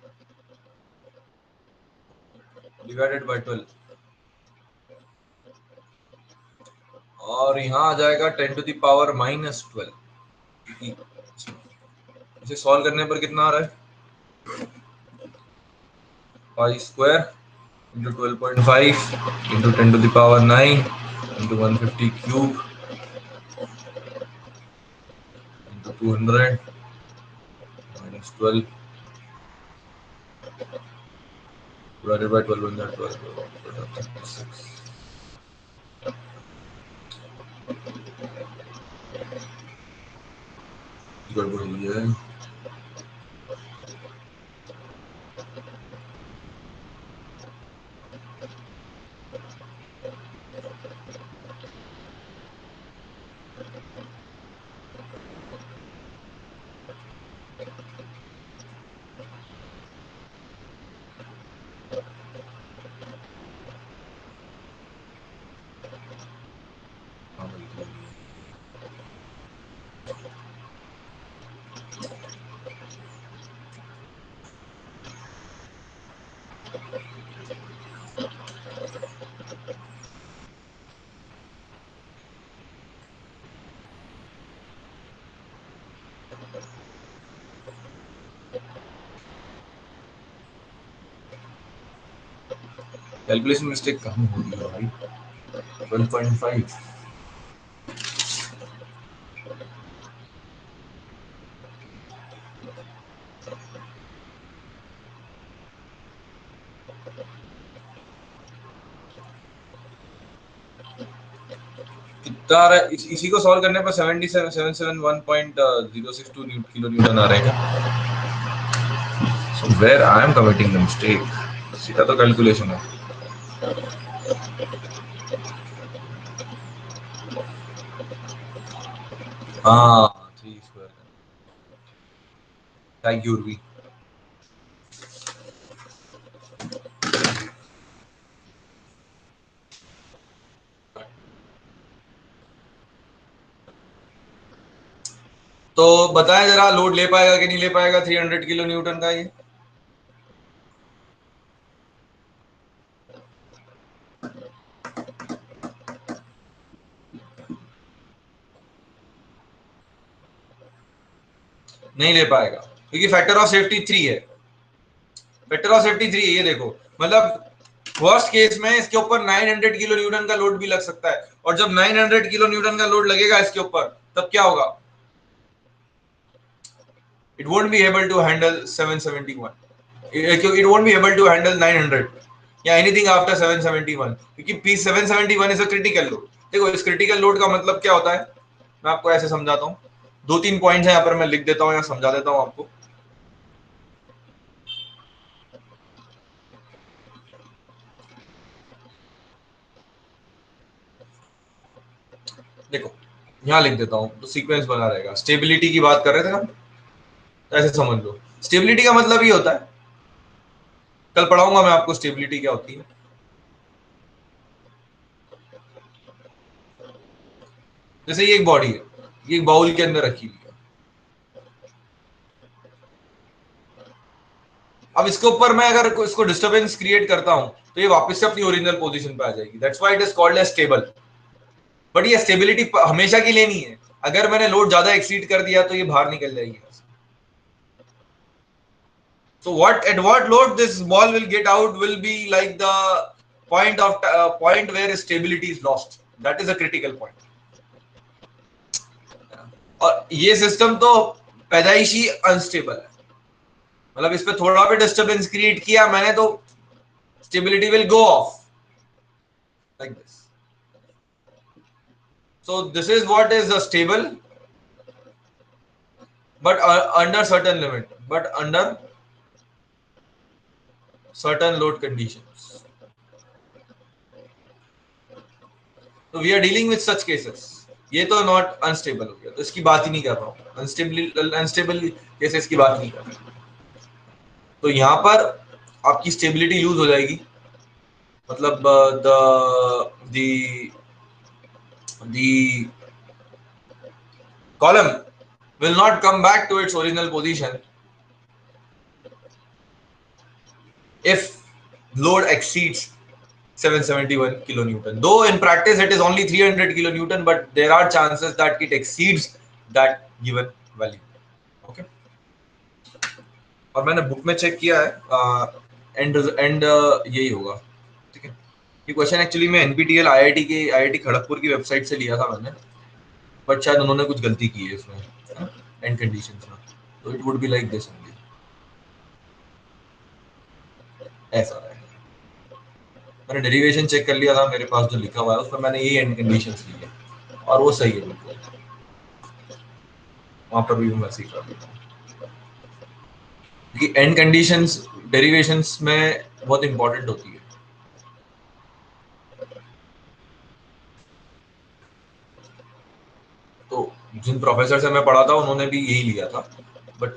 divided by 12 और यहाँ आ जाएगा 10 टू द पावर -12। इसे सॉल्व करने पर कितना आ रहा है? Pi square into 12.5 into 10 to the power 9 into 150 cube into 200 -12 divided by 12 and 12 36। गड़बड़ हुई है। कैलकुलेशन मिस्टेक कहाँ हो रही है भाई? 12.5 कितना आ रहा है? इसी को सॉल्व करने पर 7771.062 किलो न्यूटन आ रहेगा। So where I am committing the mistake? सीधा तो कैलकुलेशन है। हाँ, 3 स्क्वायर। Thank you Urvi. तो बताएं जरा, लोड ले पाएगा कि नहीं ले पाएगा 300 किलो न्यूटन का? ये नहीं ले पाएगा क्योंकि फैक्टर ऑफ सेफ्टी 3 है। फैक्टर ऑफ सेफ्टी 3 है, ये देखो। मतलब वर्स्ट केस में इसके ऊपर 900 किलो न्यूटन का लोड भी लग सकता है, और जब 900 किलो न्यूटन का लोड लगेगा इसके ऊपर तब क्या होगा? It won't be able to handle 771. It won't be able to handle 900. या एनीथिंग आफ्टर 771, क्योंकि P771 is a critical load. देखो इस क्रिटिकल लोड का मतलब क्या होता है, मैं आपको ऐसे समझाता हूँ। 2-3 पॉइंट्स हैं यहाँ पर, मैं लिख देता हूँ या समझा देता हूँ आपको। देखो यहाँ लिख देता हूँ तो सीक्वेंस बना रहेगा। स्टेबिलिटी की बात कर रहे थे ना, तो ऐसे समझ लो। स्टेबिलिटी का मतलब ही होता है, कल पढ़ाऊंगा मैं आपको स्टेबिलिटी क्या होती है। जैसे ये एक बॉडी है, ये एक बाउल के अंदर रखी हुई है। अब इसके ऊपर मैं अगर इसको डिस्टरबेंस क्रिएट करता हूं तो ये वापस से अपनी ओरिजिनल पोजीशन पे आ जाएगी। That's why it is called as stable. But ये स्टेबिलिटी हमेशा के लिए नहीं है। अगर मैंने लोड ज्यादा एक्सीड कर दिया तो ये बाहर निकल जाएगी। So what at what load this ball will get out will be like the point where stability is lost. That is a critical point. और ये सिस्टम तो पैदाइशी अनस्टेबल है, मतलब इस पे थोड़ा भी डिस्टरबेंस क्रिएट किया मैंने तो stability will go of like this. So this is what is a stable, but under certain limit, but under certain load conditions. So we are dealing with such cases. ये तो not unstable हो गया, तो इसकी बात ही नहीं कर रहा हूँ। अनस्टेबल केसेस की बात नहीं कर रहा। तो यहाँ पर आपकी स्टेबिलिटी लूज हो जाएगी, मतलब the column will not come back to its original position if load exceeds 771 kilonewton. Though in practice it is only 300 kilonewton, but there are chances that it exceeds that given value. Okay. और मैंने book में check किया है, and यही होगा। ठीक है, ये क्वेश्चन एक्चुअली में एनपीटीईएल आईआईटी खड़गपुर की वेबसाइट से लिया था मैंने, बट शायद उन्होंने कुछ गलती की है इसमें एंड कंडीशंस में, तो it would be like this only, ऐसा है। मैंने डेरिवेशन चेक कर लिया था, मेरे पास जो लिखा हुआ है उसमें मैंने यही एंड कंडीशंस ली है और वो सही है बिल्कुल। वहां पर भी मैं वैसे ही कर देता हूँ, क्योंकि एंड कंडीशंस डेरिवेशंस में बहुत इंपॉर्टेंट होती है। तो जिन प्रोफेसर से मैं पढ़ा था उन्होंने भी यही लिया था, बट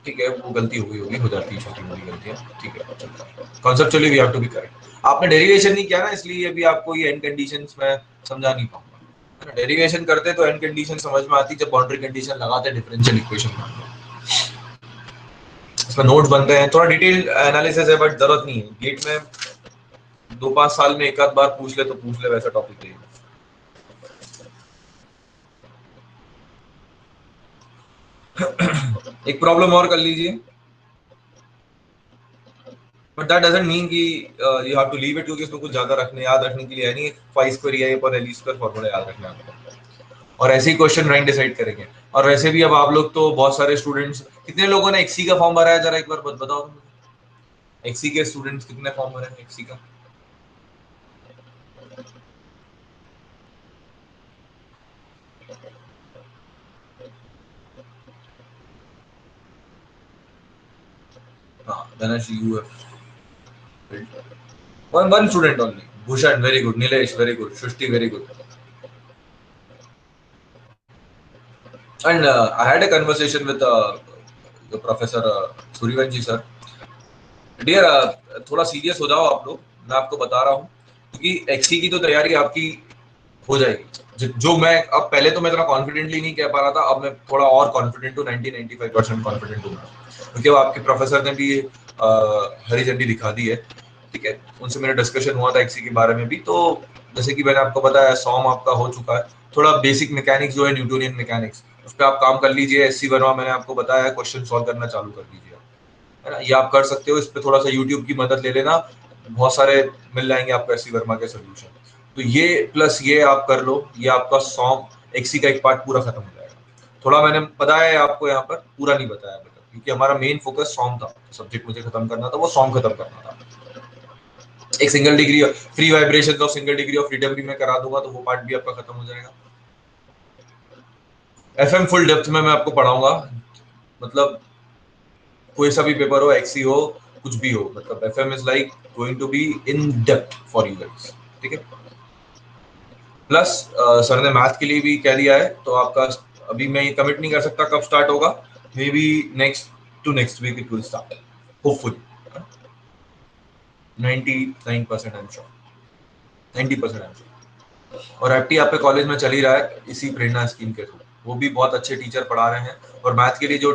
ठीक है, वो गलती हो गई होगी, हो जाती है छोटी मोटी गलतियां। ठीक है, चलता है। Conceptually we have to be correct. आपने डेरिवेशन नहीं किया ना, इसलिए अभी आपको ये एंड कंडीशंस में समझा नहीं पाऊंगा। डेरिवेशन करते तो एंड कंडीशन समझ में आती जब बाउंड्री कंडीशन लगाते डिफरेंशियल इक्वेशन में। इसमें नोट्स बनते हैं, थोड़ा डिटेल एनालिसिस है, बट जरूरत नहीं है। गेट में 2-5 साल में एक आध बार पूछ ले तो पूछ ले, वैसा टॉपिक है। एक प्रॉब्लम और कर लीजिए, बट दैट डजंट मीन कि you have to leave it, क्योंकि इसमें कुछ ज्यादा याद रखने के लिए है नहीं। फाई स्क्वायर ए पर एल स्क्वायर फॉर्मूला याद रखना है आपको, और ऐसे ही क्वेश्चन रैंक डिसाइड करेंगे। और वैसे भी अब आप लोग तो बहुत सारे स्टूडेंट्स, कितने लोगों ने एक्सी का फॉर्म भरा है, जरा एक बार बताओ मुझे। एक्सी के स्टूडेंट्स कितने फॉर्म भरे हैं एक्सी का? हाँ, Dhanashree you have one student only. Bhushan, very good. Nilesh, very good. Shushti, very good. And I had a conversation with the professor Suryavanshi sir. Dear थोड़ा सीरियस हो जाओ आप लोग, मैं आपको बता रहा हूँ, क्योंकि एक्सी की तो तैयारी आपकी हो जाएगी। जो मैं अब, पहले तो मैं इतना कॉन्फिडेंटली नहीं कह पा रहा था, अब मैं थोड़ा और कॉन्फिडेंट हूँ, 90-95% कॉन्फिडेंट हूँ, क्योंकि अब आपके प्रोफेसर ने भी हरी झंडी दिखा दी है। ठीक है, उनसे मेरा डिस्कशन हुआ था एक्सी के बारे में भी। तो जैसे कि मैंने आपको बताया, सॉम आपका हो चुका है, थोड़ा बेसिक मैकेनिक्स जो है न्यूटोनियन मैकेनिक्स, उस पर आप काम कर लीजिए। एससी वर्मा मैंने आपको बताया, क्वेश्चन सॉल्व करना चालू कर दीजिए, है ना, ये आप कर सकते हो। इस पे थोड़ा सा यूट्यूब की मदद ले लेना, बहुत सारे मिल जाएंगे आपको एससी वर्मा के सोल्यूशन। तो ये प्लस ये आप कर लो, ये आपका सॉम एक्सी का एक पार्ट पूरा खत्म हो जाएगा। थोड़ा मैंने बताया आपको यहाँ पर, पूरा नहीं बताया बेटा, क्योंकि हमारा मेन फोकस सॉम था, सब्जेक्ट मुझे खत्म करना था, वो सॉम खत्म करना था। एक single degree free vibration of single degree of freedom भी मैं करा दूंगा, तो वो पार्ट भी आपका खत्म हो जाएगा। एफएम फुल डेप्थ में मैं आपको पढ़ाऊंगा, मतलब कोई सा भी पेपर हो, एक्सी हो, कुछ भी हो, मतलब FM is like going to be in depth for you guys, ठीक है। प्लस सर ने मैथ के लिए भी कह दिया है, तो आपका अभी मैं ये कमिट नहीं कर सकता कब स्टार्ट होगा, maybe next week it will start hopefully. 99% I am sure, 90% I am sure. और एफटी आप पे कॉलेज में चल ही रहा है इसी प्रेरणा स्कीम के थ्रू, वो भी बहुत अच्छे टीचर पढ़ा रहे हैं, और मैथ के लिए जो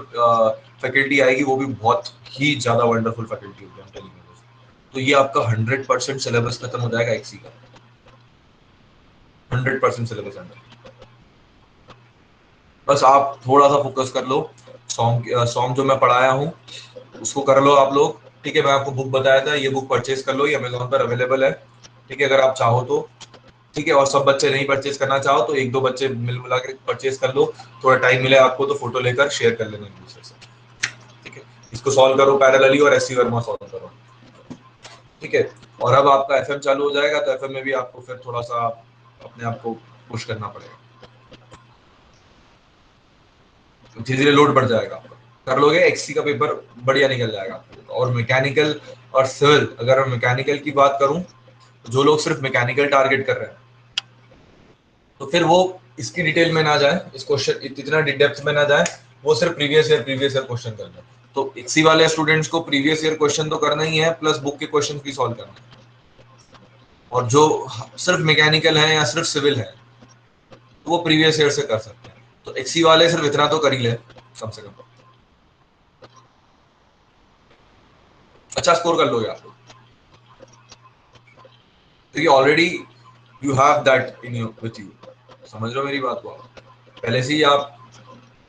फैकल्टी आएगी वो भी बहुत ही ज्यादा वंडरफुल फैकल्टी होगी, I'm telling you this। तो ये आपका 100% सिलेबस खत्म हो जाएगा एक्सी का, 100% सिलेबस अंडर। बस आप थोड़ा सा फोकस कर लो, सॉन्ग जो मैं पढ़ाया हूँ उसको कर लो आप लोग, ठीक है। मैं आपको बुक बताया था, ये बुक परचेज कर लो, ये अमेजोन पर अवेलेबल है, ठीक है, अगर आप चाहो तो, ठीक है। और सब बच्चे नहीं परचेज करना चाहो तो एक दो बच्चे मिल मिला के परचेज कर लो, थोड़ा टाइम मिले आपको तो फोटो लेकर शेयर कर लेना एक दूसरे से, ठीक है। इसको सॉल्व करो पैरेलली और एससी वर्मा सॉल्व करो, ठीक है। और अब आपका एफएम चालू हो जाएगा, तो एफएम में भी आपको फिर थोड़ा सा अपने आप को पुश करना पड़ेगा, धीरे धीरे लोड बढ़ जाएगा आपका, कर लोगे एक्सी का पेपर बढ़िया निकल जाएगा आपको। और मैकेनिकल और सिविल, अगर मैं मैकेनिकल की बात करूं, जो लोग सिर्फ मैकेनिकल टारगेट कर रहे हैं तो फिर वो इसकी डिटेल में ना जाए, इस क्वेश्चन इतना डेप्थ में ना जाए, वो सिर्फ प्रीवियस ईयर क्वेश्चन करना है। तो एक्सी वाले स्टूडेंट्स को प्रीवियस ईयर क्वेश्चन तो करना ही है, प्लस बुक के क्वेश्चन भी सॉल्व करना है। और जो सिर्फ मैकेनिकल है या सिर्फ सिविल है तो वो प्रीवियस ईयर से कर सकते हैं। तो एक्सी वाले सिर्फ इतना तो कर ही ले कम से कम, अच्छा स्कोर कर लोगे आप लोग, क्योंकि already you have that in you with you, समझ रहे हो मेरी बात को। आप पहले से ही आप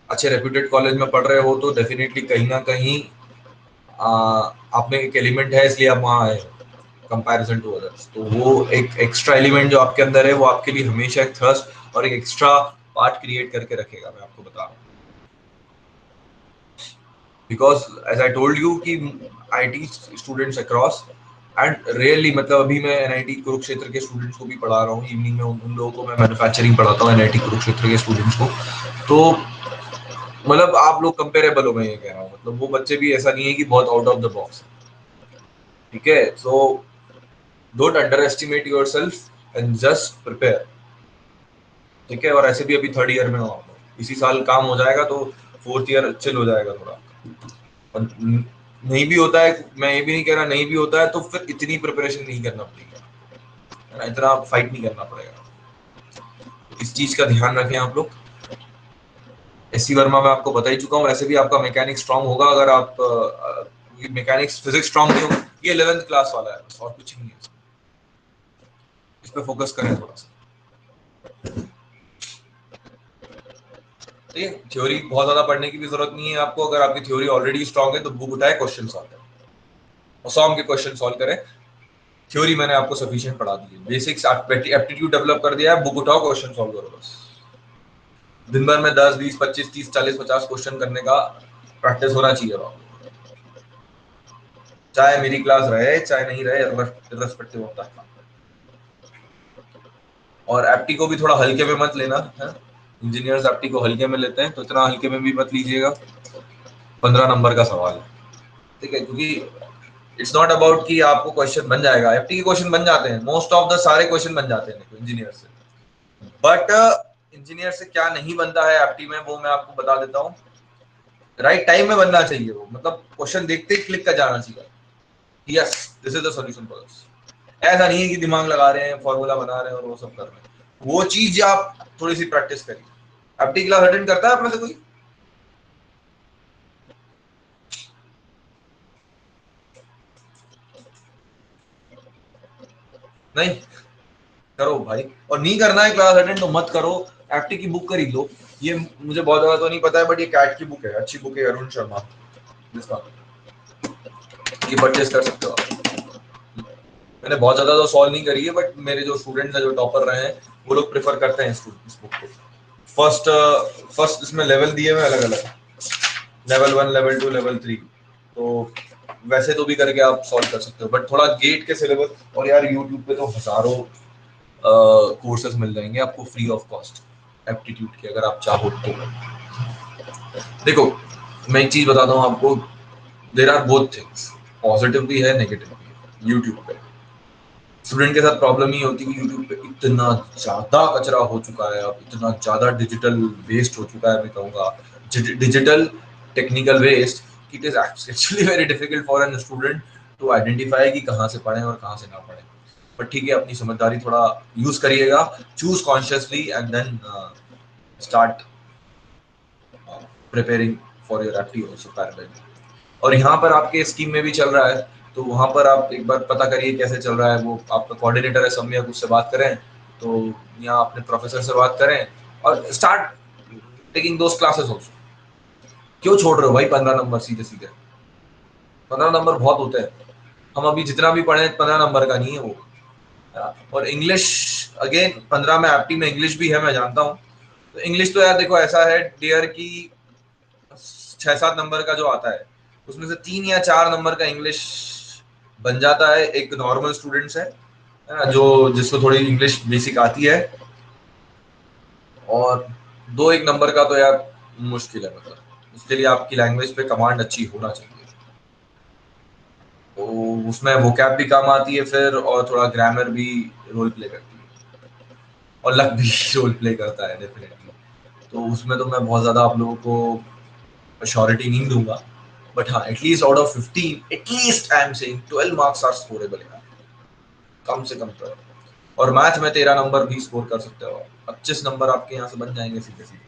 अच्छे रेप्यूटेड कॉलेज में पढ़ रहे हो, तो डेफिनेटली कहीं ना कहीं आप में एक एलिमेंट है, इसलिए आप वहाँ आए कंपैरिजन टू अदर्स। तो वो एक एक्स्ट्रा एलिमेंट जो आपके अंदर है, वो आपके लिए हमेशा एक थर्स्ट और एक एक्स्ट्रा पार्ट क्रिएट करके रखेगा, मैं आपको बता रहा हूँ। Because as I told you कि IT students across and really, मतलब अभी मैं एनआईटी कुरुक्षेत्र के स्टूडेंट्स को भी पढ़ा रहा हूँ इवनिंग में, उन लोगों को मैं मैन्युफैक्चरिंग पढ़ाता हूँ एनआईटी कुरुक्षेत्र के स्टूडेंट्स को। तो मतलब आप लोग कंपेरेबल हो, मैं ये कह रहा हूँ, मतलब वो बच्चे भी ऐसा नहीं है कि बहुत आउट ऑफ द बॉक्स, ठीक है। So don't under estimate your self and just prepare, ठीक है। और ऐसे भी अभी थर्ड ईयर में हो आप लोग, इसी साल काम हो जाएगा तो फोर्थ ईयर चिल हो जाएगा थोड़ा। और नहीं भी होता है, मैं ये भी नहीं कह रहा नहीं भी होता है, तो फिर इतनी प्रिपरेशन नहीं करना पड़ेगा, है ना, इतना फाइट नहीं करना पड़ेगा। इस चीज का ध्यान रखें आप लोग। एससी वर्मा में आपको बता ही चुका हूँ, वैसे भी आपका मैकेनिक्स स्ट्रांग होगा, अगर आप मैकेनिक्स फिजिक्स स्ट्रांग नहीं होगा, ये 11th क्लास वाला है बस, और कुछ नहीं है, इस पे फोकस करें थोड़ा सा, ठीक है। थ्योरी बहुत ज्यादा पढ़ने की भी जरूरत नहीं है आपको, अगर आपकी थ्योरी ऑलरेडी स्ट्रांग है तो बुक उठाए, क्वेश्चन सॉल्व करें और सॉम के क्वेश्चन सॉल्व करें। थ्योरी मैंने आपको सफिशिएंट पढ़ा दी है, बेसिक्स एप्टीट्यूड डेवलप कर दिया है, बुक उठाओ क्वेश्चन सॉल्व करो बस। दिन भर में 10 20 25 30 40 50 क्वेश्चन करने का प्रैक्टिस होना चाहिए आपको, चाहे मेरी क्लास रहे चाहे नहीं रहे, इर्रेस्पेक्टिव ऑफ दैट। और एप्टी को भी थोड़ा हल्के में मत लेना है, इंजीनियर्स एप्टी को हल्के में लेते हैं, तो इतना हल्के में भी मत लीजिएगा, 15 नंबर का सवाल है, ठीक है। क्योंकि इट्स नॉट अबाउट कि आपको क्वेश्चन बन जाएगा, एप्टी के क्वेश्चन बन जाते हैं, मोस्ट ऑफ द सारे क्वेश्चन बन जाते हैं इंजीनियर से, बट इंजीनियर से क्या नहीं बनता है एप्टी में, वो मैं आपको बता देता हूँ। राइट टाइम में बनना चाहिए वो, मतलब क्वेश्चन देखते ही क्लिक कर जाना चाहिए, yes this is the solution for this. ऐसा नहीं है कि दिमाग लगा रहे हैं, फॉर्मूला बना रहे हैं और वो सब कर रहे हैं, वो चीज आप थोड़ी सी प्रैक्टिस करिए। एप्टी क्लास अटेंड करता है अपने से कोई? नहीं करो भाई, और नहीं करना है क्लास अटेंड तो मत करो, एप्टी की बुक खरीद लो। ये मुझे बहुत ज्यादा तो नहीं पता है, बट ये कैट की बुक है, अच्छी बुक है, अरुण शर्मा, जिसका ये परचेस कर सकते हो आप। मैंने बहुत ज्यादा तो सॉल्व नहीं करी है, बट मेरे जो स्टूडेंट्स हैं जो टॉपर रहे हैं वो लोग प्रेफर करते हैं इस बुक को। फर्स्ट फर्स्ट इसमें लेवल दिए हुए अलग अलग, लेवल 1 लेवल 2 लेवल 3, तो वैसे तो भी करके आप सॉल्व कर सकते हो, बट थोड़ा गेट के सिलेबस, और यार यूट्यूब पे तो हजारों कोर्सेज मिल जाएंगे आपको फ्री ऑफ कॉस्ट एप्टीट्यूड के, अगर आप चाहो तो। देखो मैं एक चीज बताता हूँ आपको, there are both things, positive भी है नेगेटिव भी है यूट्यूब पे। स्टूडेंट के साथ प्रॉब्लम ही होती है कि यूट्यूब पे इतना ज्यादा कचरा हो चुका है, अब इतना ज्यादा डिजिटल वेस्ट हो चुका है, मैं कहूँगा digital technical waste, it is actually very difficult for an student to identify कि कहाँ से पढ़े और कहाँ से ना पढ़े। बट ठीक है, अपनी समझदारी थोड़ा यूज करिएगा, choose consciously and then start preparing for your apti also parallelly. और यहाँ पर आपके स्कीम में भी चल रहा है, तो वहां पर आप एक बार पता करिए कैसे चल रहा है। वो आपका कोऑर्डिनेटर है सम्यक, उससे बात करें, तो यहाँ अपने प्रोफेसर से बात करें और स्टार्ट टेकिंग दोस क्लासेस ऑल्सो। क्यों छोड़ रहे हो भाई 15 नंबर सीधे सीधे? 15 नंबर बहुत होते हैं। हम अभी जितना भी पढ़े 15 नंबर का नहीं है वो। और इंग्लिश अगेन 15 में एप्टी में इंग्लिश भी है, मैं जानता हूँ। तो इंग्लिश तो यार देखो ऐसा है डियर की 6-7 नंबर का जो आता है, उसमें से 3 या 4 नंबर का इंग्लिश बन जाता है एक नॉर्मल स्टूडेंट से, है ना, जो जिसको थोड़ी इंग्लिश बेसिक आती है। और 2-1 नंबर का तो यार मुश्किल है, मतलब उसके लिए आपकी लैंग्वेज पे कमांड अच्छी होना चाहिए। तो उसमें वोकैब भी काम आती है फिर, और थोड़ा ग्रामर भी रोल प्ले करती है, और लक भी रोल प्ले करता है डेफिनेटली। तो उसमें तो मैं बहुत ज्यादा आप लोगों को श्योरिटी नहीं दूंगा, बट हाँ at least out of 15 at least I am saying 12 marks are scorable यार, कम से कम 12। और मैथ में 13 नंबर भी स्कोर कर सकते हो, 25 नंबर आपके यहाँ से बन जाएंगे सीधे सीधे।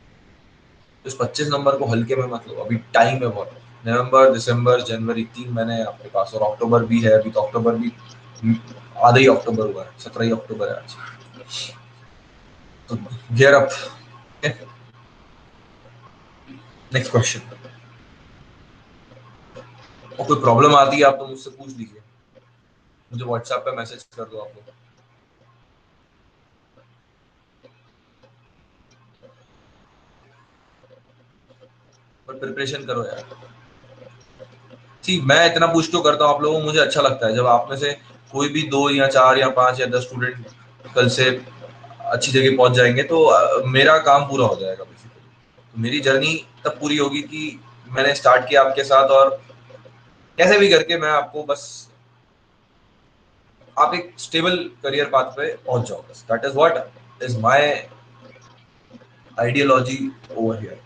तो इस 25 नंबर को हल्के में मत लो, अभी टाइम है बहुत। नवंबर दिसंबर जनवरी 3 महीने आपके पास, और अक्टूबर भी है अभी, तो अक्टूबर भी आधा ही अक्टूबर हुआ है, 17 ही अक्टूबर है आज। तो गियर अप। Next question. और कोई प्रॉब्लम आती है आप तो मुझसे पूछ लीजिए, मुझे व्हाट्सएप पे मैसेज कर दो आप लोग। पर प्रिपरेशन करो यार। ठीक, मैं इतना पूछ तो करता हूँ आप लोगों को, मुझे अच्छा लगता है जब आप में से कोई भी 2 या 4 या 5 या 10 स्टूडेंट कल से अच्छी जगह पहुंच जाएंगे, तो मेरा काम पूरा हो जाएगा बेसिकली। तो मेरी जर्नी तब पूरी होगी कि मैंने स्टार्ट किया आपके साथ, और कैसे भी करके मैं आपको बस, आप एक स्टेबल करियर पाथ पे पहुंच जाओ, बस that is what is my ideology over here.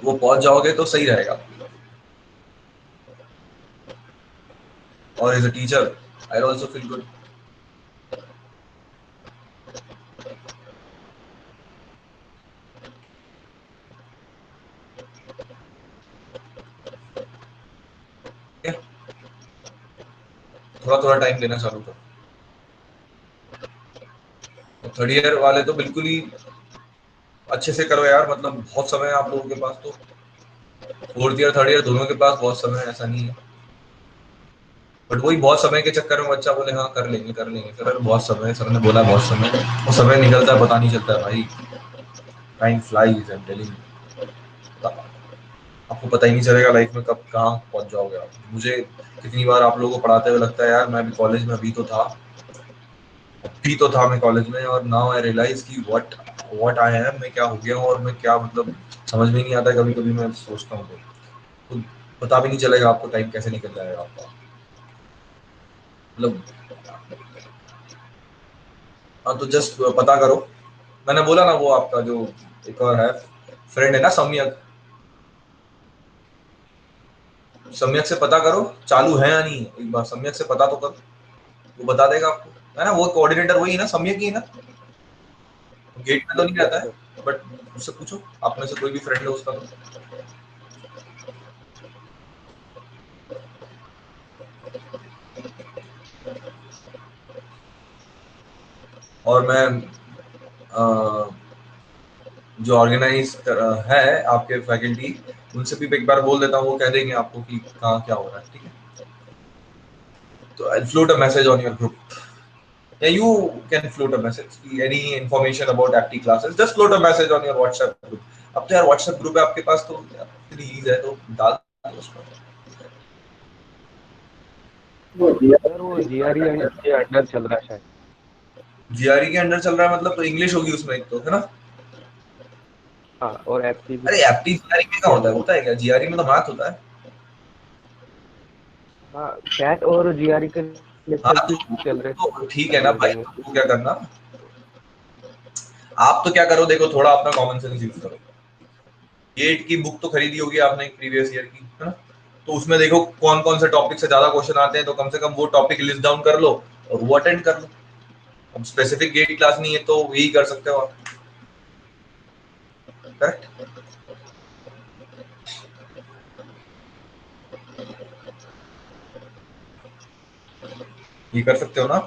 वो पहुंच जाओगे तो सही रहेगा। और as a teacher I also feel good. थोड़ा थोड़ा टाइम देना चालू करो। थर्ड ईयर वाले तो बिल्कुल ही अच्छे से करो यार, मतलब बहुत समय है आप लोगों के पास। तो फोर्थ ईयर थर्ड ईयर दोनों के पास बहुत समय है, ऐसा नहीं है। बट वही बहुत समय के चक्कर में बच्चा बोले हाँ कर लेंगे कर लेंगे, सर बहुत समय है, सर ने बोला बहुत समय है, और समय निकलता है पता नहीं चलता है भाई। Time flies, I am telling you. आपको पता ही नहीं चलेगा लाइफ में कब कहाँ पहुंच जाओगे आप। मुझे कितनी बार आप लोगों को पढ़ाते हुए लगता है यार मैं भी कॉलेज में अभी तो था मैं कॉलेज में, और नाउ आई रियलाइज कि व्हाट आई एम, मैं क्या हो गया हूँ, और मैं क्या मतलब समझ में नहीं आता। कभी कभी मैं सोचता हूँ तो पता भी नहीं चलेगा आपको टाइम कैसे निकल जाएगा आपका, मतलब। हाँ तो जस्ट पता करो, मैंने बोला ना वो आपका जो एक और है फ्रेंड है ना सम्यक, सम्यक से पता करो चालू है या नहीं है, एक बार सम्यक से पता तो करो, वो बता देगा आपको, है ना। वो कोऑर्डिनेटर वही है ना, सम्यक ही है ना, गेट में तो नहीं रहता है, बट उससे पूछो, आप में से कोई भी फ्रेंड है उसका तो। और मैं जो ऑर्गेनाइज है आपके फैकल्टी, उनसे भी एक बार बोल देता हूँ, वो कह देंगे आपको कि कहाँ क्या हो रहा है, ठीक है। तो I float a message on your group, या you can float a message कि any information about apti classes, just float a message on your WhatsApp group. अब तो यार व्हाट्सएप ग्रुप है आपके पास, तो इतनी ईज है तो डाल सर वो जीआरई के अंडर चल रहा है शायद। जीआरई के अंडर चल रहा है मतलब, तो इंग्लिश होगी उसमें एक तो, है ना? हाँ, और एप्टी भी अरे एप्टी जीआरई में क्या होता है क्या? जीआरई में तो मैथ होता है। हाँ, कैट और जीआरई के हाँ लेक्चर भी चल रहे तो थे ठीक है ना भाई, अनलिमिटेड में। तो क्या करना, आप तो क्या करो, देखो थोड़ा अपना कॉमन सेंस यूज करो। गेट की बुक तो खरीदी होगी आपने प्रीवियस ईयर की, है ना? तो उसमें देखो कौन कौन से टॉपिक से ज्यादा क्वेश्चन आते हैं, तो कम से कम वो टॉपिक लिस्ट डाउन कर लो और वो अटेंड कर लो। अब स्पेसिफिक गेट क्लास नहीं है तो यही कर सकते हो आप, करेक्ट? ये कर सकते हो ना?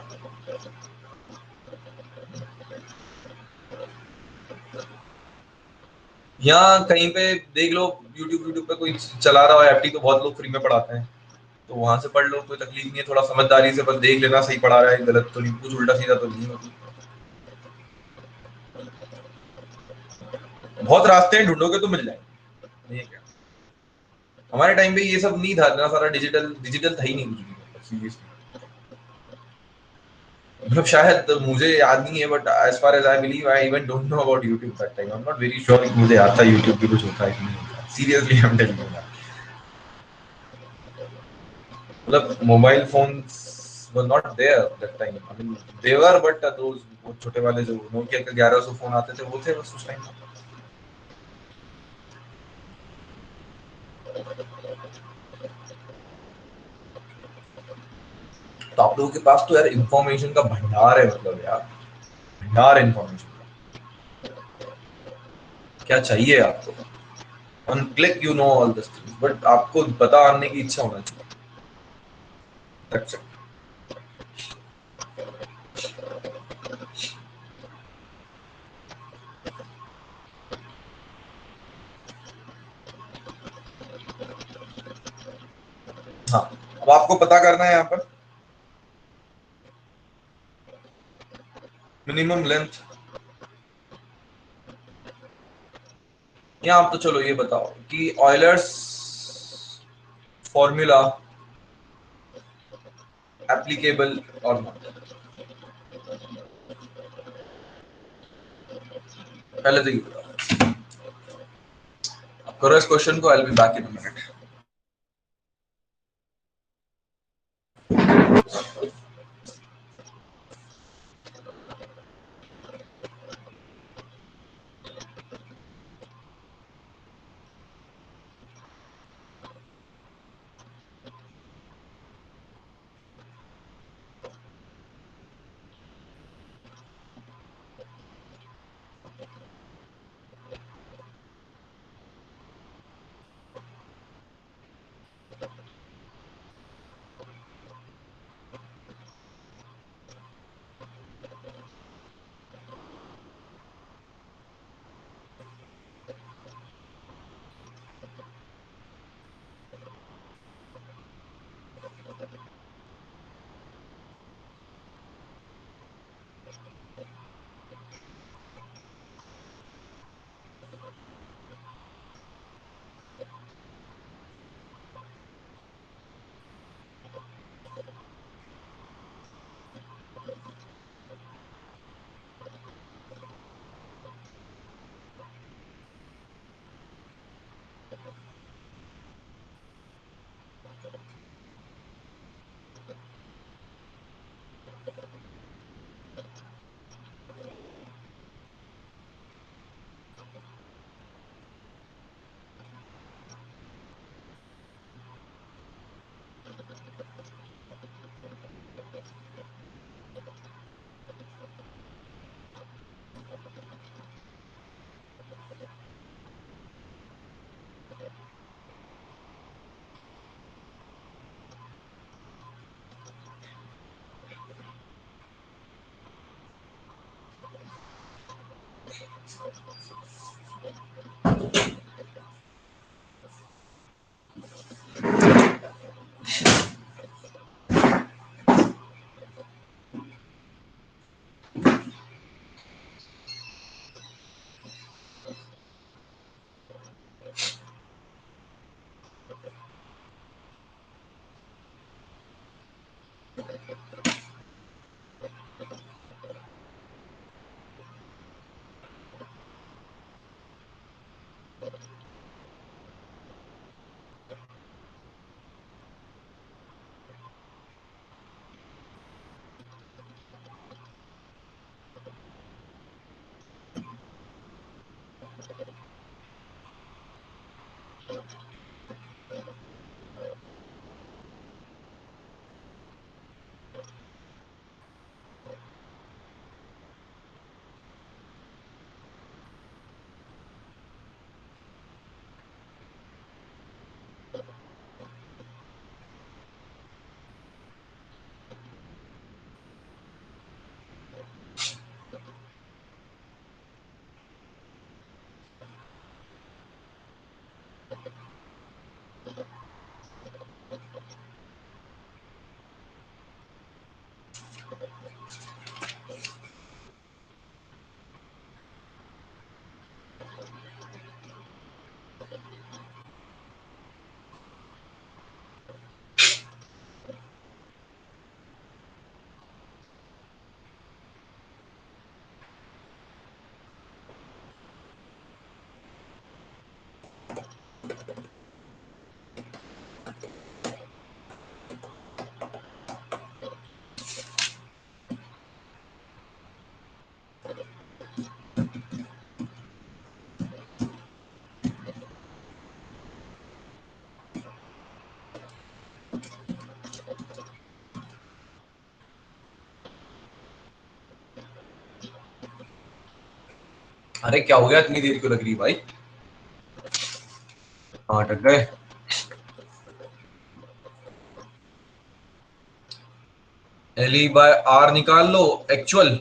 यहाँ कहीं पे देख लो, यूट्यूब पे कोई चला रहा हो एप्टी, तो बहुत लोग फ्री में पढ़ाते हैं, तो वहां से पढ़ लो, कोई तकलीफ नहीं है। थोड़ा समझदारी से बस देख लेना, सही पढ़ा रहा है, गलत तो नहीं, कुछ उल्टा सीधा तो नहीं होती। बहुत रास्ते हैं, ढूंढोगे तो मिल जाएंगे, नहीं है क्या? हमारे टाइम पे ये सब नहीं था ना, सारा डिजिटल डिजिटल था ही नहीं कुछ भी, सीरियसली। मतलब शायद मुझे याद नहीं है, but as far as I believe, I even don't know about YouTube that time. I am not very sure कि मुझे आता यूट्यूब भी कुछ होता है कि नहीं होता, seriously I am telling you that. मतलब mobile phones were not there that time, I mean they were, but those वो छोटे वाले जो नोकिया के 1100 फोन आते थे, वो थे बस उस टाइम। तो आप लोगों के पास तो यार इंफॉर्मेशन का भंडार है, मतलब यार भंडार इंफॉर्मेशन का। क्या चाहिए आपको? On click you know all this things, but आपको पता आने की इच्छा होना चाहिए। अच्छा, हाँ, अब आपको पता करना है यहाँ पर मिनिमम लेंथ। यहाँ आप तो चलो ये बताओ कि ऑयलर्स फॉर्मूला एप्लीकेबल और नॉट, पहले तो ये बताओ। अब करो इस क्वेश्चन को, आई will be back in a minute. अरे क्या हो गया, इतनी देर क्यों लग रही भाई? हाँ अटक गए। एल बाय आर निकाल लो एक्चुअल,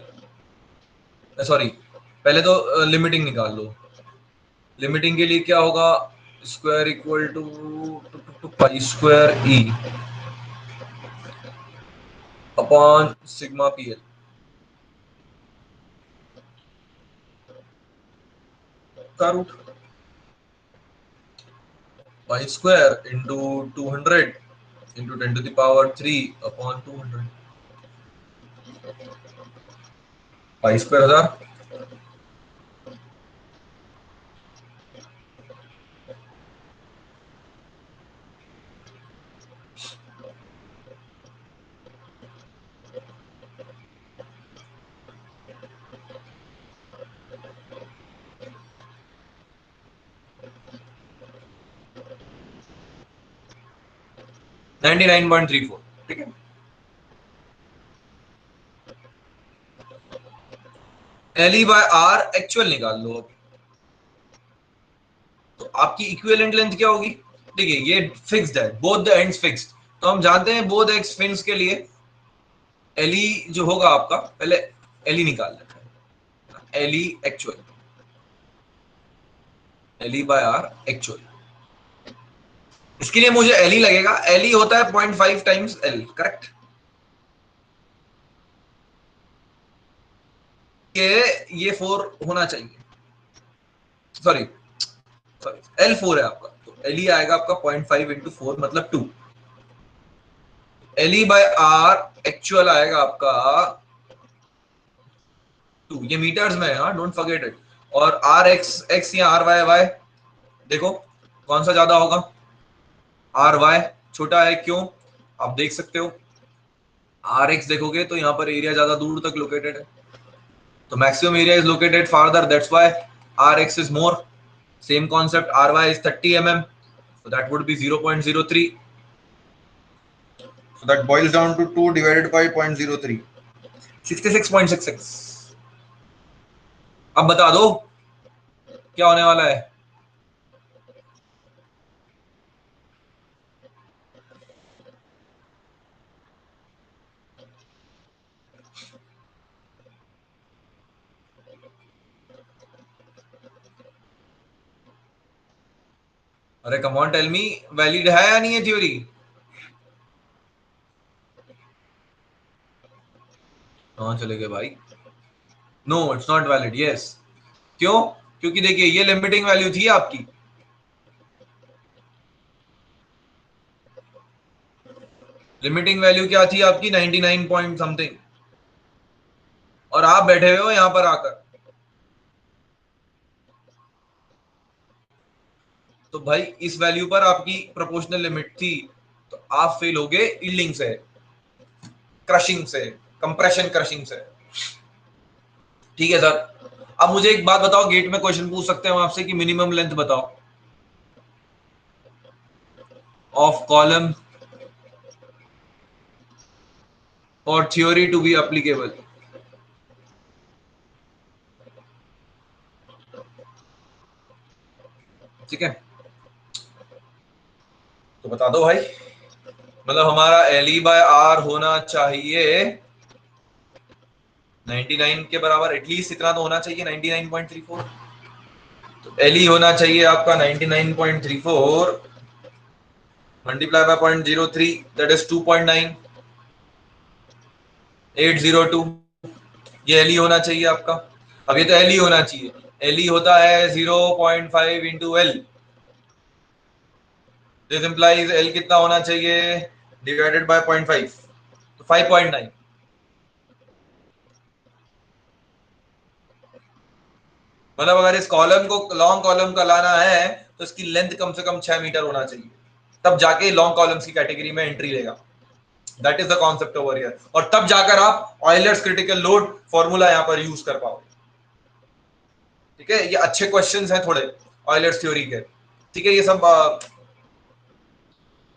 सॉरी पहले तो लिमिटिंग निकाल लो। लिमिटिंग के लिए क्या होगा, square equal to pi square E upon sigma P L का root pi square into 200 into 10 to the power 3 upon 200 pi square 1000। Ninety 99.34 ठीक है। एल बाय आर एक्चुअल निकाल लो। तो आपकी इक्विवेलेंट लेंथ क्या होगी? देखिए ये फिक्स्ड है, बोथ द एंड्स फिक्स्ड, तो हम जानते हैं बोथ एक्स फिन्स के लिए एलई जो होगा आपका, पहले एलई निकाल लेते हैं। एलई एक्चुअल, एलई बाय आर एक्चुअल, इसके लिए मुझे एलई लगेगा। एलई होता है 0.5 टाइम्स एल, करेक्ट? के ये 4 होना चाहिए, सॉरी सॉरी एल 4 है आपका, तो एलई आएगा आपका 0.5 इंटू 4 मतलब 2। एलई बाय आर एक्चुअल आएगा आपका 2, ये मीटर्स में है, हाँ डोंट फॉरगेट इट। और आर एक्स एक्स या आर वाई वाई, देखो कौन सा ज्यादा होगा? आर वाई छोटा है, क्यों? आप देख सकते हो आर एक्स देखोगे तो यहाँ पर एरिया ज्यादा दूर तक लोकेटेड है, तो maximum area is located farther, that's why R X is more. Same concept, R Y is 30 mm, so that would be 0.03, so that boils down to 2 divided by 0.03, 66.66। अब बता दो क्या होने वाला है? अरे come on tell me, valid है या नहीं है थ्योरी? कहां चले गए भाई? No it's not valid, yes. क्यों? क्योंकि देखिए ये लिमिटिंग वैल्यू थी आपकी, लिमिटिंग वैल्यू क्या थी आपकी? 99 पॉइंट समथिंग, और आप बैठे हुए हो यहां पर आकर, तो भाई इस वैल्यू पर आपकी प्रोपोर्शनल लिमिट थी, तो आप फेल हो गए यील्डिंग से, क्रशिंग से, कंप्रेशन क्रशिंग से। ठीक है सर, अब मुझे एक बात बताओ, गेट में क्वेश्चन पूछ सकते हैं आपसे कि मिनिमम लेंथ बताओ ऑफ कॉलम और थ्योरी टू बी एप्लीकेबल। ठीक है, तो बता दो भाई। मतलब हमारा एल बाय आर होना चाहिए 99 के बराबर, एटलीस्ट इतना तो होना चाहिए 99.34। तो एल होना चाहिए आपका 99.34 मल्टीप्लाई बाय 0.03, दैट इज 2.9802। ये एल होना चाहिए आपका। अब ये तो एल होना चाहिए, एल होता है 0.5 into L, this implies L कितना होना चाहिए डिवाइडेड बाय 0.5, तो 5.9। मतलब अगर इस कॉलम को लॉन्ग कॉलम का लाना है तो इसकी लेंथ कम से कम 6 मीटर होना चाहिए, तब जाके लॉन्ग कॉलम्स की कैटेगरी में एंट्री लेगा। That is the concept over here, और तब जाकर आप ऑयलर्स क्रिटिकल लोड फॉर्मूला यहां पर यूज कर पाओगे। ठीक है, ये अच्छे क्वेश्चंस हैं थोड़े ऑयलर्स थ्योरी के। ठीक है, ये सब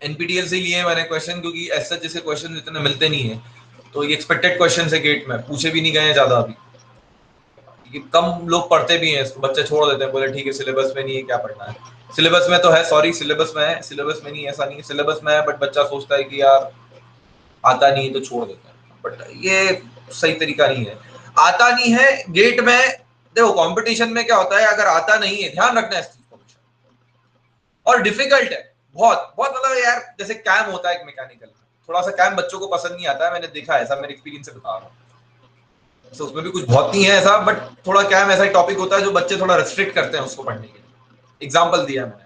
एनपीटीएल से लिए मैंने क्वेश्चन, क्योंकि ऐसा जैसे क्वेश्चन इतने मिलते नहीं है, तो ये एक्सपेक्टेड क्वेश्चन है, गेट में पूछे भी नहीं गए ज्यादा अभी, क्योंकि कम लोग पढ़ते भी हैं इसको, बच्चे छोड़ देते हैं, बोले ठीक है सिलेबस में नहीं है क्या पढ़ना है। सिलेबस में तो है, सॉरी सिलेबस में है, सिलेबस में नहीं, ऐसा नहीं है, सिलेबस में है, बट बच्चा सोचता है कि यार आता नहीं तो छोड़ देते हैं, बट ये सही तरीका नहीं है। आता नहीं है गेट में, देखो कंपटीशन में क्या होता है, अगर आता नहीं है, ध्यान रखना है इस चीज को, और डिफिकल्ट है बहुत बहुत। मतलब यार जैसे कैम होता है एक मैकेनिकल, थोड़ा सा कैम बच्चों को पसंद नहीं आता है, मैंने देखा है, ऐसा मेरे एक्सपीरियंस से बता रहा हूँ। तो उसमें भी कुछ बहुत नहीं है ऐसा, बट थोड़ा कैम ऐसा टॉपिक होता है जो बच्चे थोड़ा रिस्ट्रिक्ट करते हैं उसको पढ़ने के लिए। एग्जाम्पल दिया मैंने,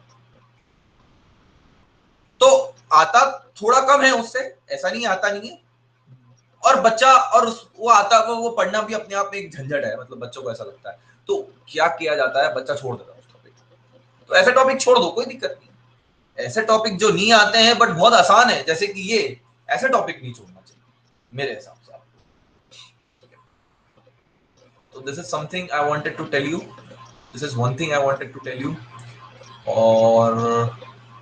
तो आता थोड़ा कम है उससे, ऐसा नहीं आता नहीं है, और बच्चा और वो आता वो पढ़ना भी अपने आप में एक झंझट है, मतलब बच्चों को ऐसा लगता है। तो क्या किया जाता है, बच्चा छोड़ देता है उस टॉपिक, तो ऐसा टॉपिक छोड़ दो, कोई दिक्कत नहीं। ऐसे टॉपिक जो नहीं आते हैं बट बहुत आसान है, जैसे कि ये, ऐसे टॉपिक नहीं छोड़ना चाहिए मेरे हिसाब से आपको। तो this is something I wanted to tell you, this is one thing I wanted to tell you. और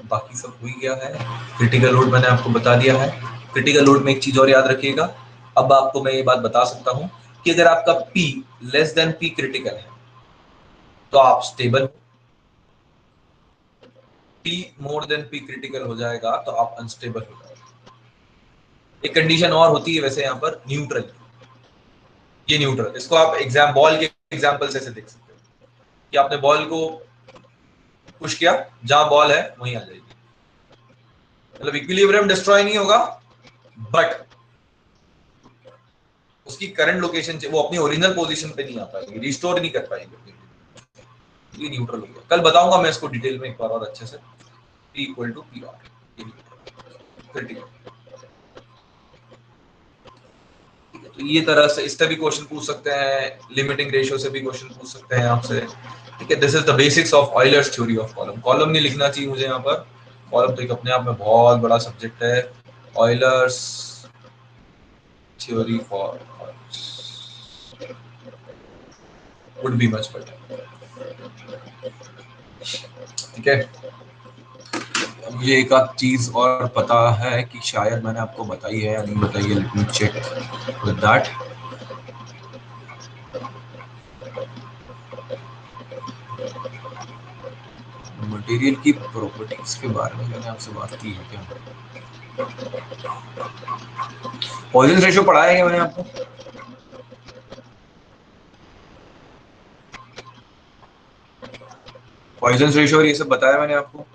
बाकी सब हो ही गया है। क्रिटिकल लोड मैंने आपको बता दिया है। क्रिटिकल लोड में एक चीज और याद रखिएगा, अब आपको मैं ये बात बता सकता हूं कि अगर आपका P less than P critical है तो आप stable, P more than P critical हो जाएगा तो आप अनस्टेबल हो जाएगा। एक कंडीशन और होती है वैसे यहाँ पर, न्यूट्रल। ये न्यूट्रल, इसको आप एग्जाम बॉल के एग्जाम्पल से देख सकते हो कि आपने बॉल को पुश किया, जहां बॉल है वहीं आ जाएगी, मतलब इक्विलिब्रियम डिस्ट्रॉय नहीं होगा, बट उसकी करंट लोकेशन वो अपनी ओरिजिनल पोजीशन पे नहीं आ पाएगी, रिस्टोर नहीं कर पाएगी। ये न्यूट्रल हो गया, कल बताऊंगा मैं इसको डिटेल में एक बार और अच्छे से। P equal to P R, critical. तो ये तरह से इससे भी क्वेश्चन पूछ सकते हैं, लिमिटिंग रेशियो से भी क्वेश्चन पूछ सकते हैं आपसे। ठीक है, this is the basics of Euler's theory of column. Column नहीं लिखना चाहिए मुझे यहाँ पर, कॉलम तो एक अपने आप में बहुत बड़ा सब्जेक्ट है। Euler's theory for would be much better. ठीक है, ये एक आध चीज और पता है कि शायद मैंने आपको बताई है या नहीं बताई है, let me check with that. Material की प्रॉपर्टीज के बारे में मैंने आपसे बात की है क्या? पॉइजन रेशियो पढ़ाया है क्या मैंने आपको? पॉइजन रेशियो और ये सब बताया मैंने आपको?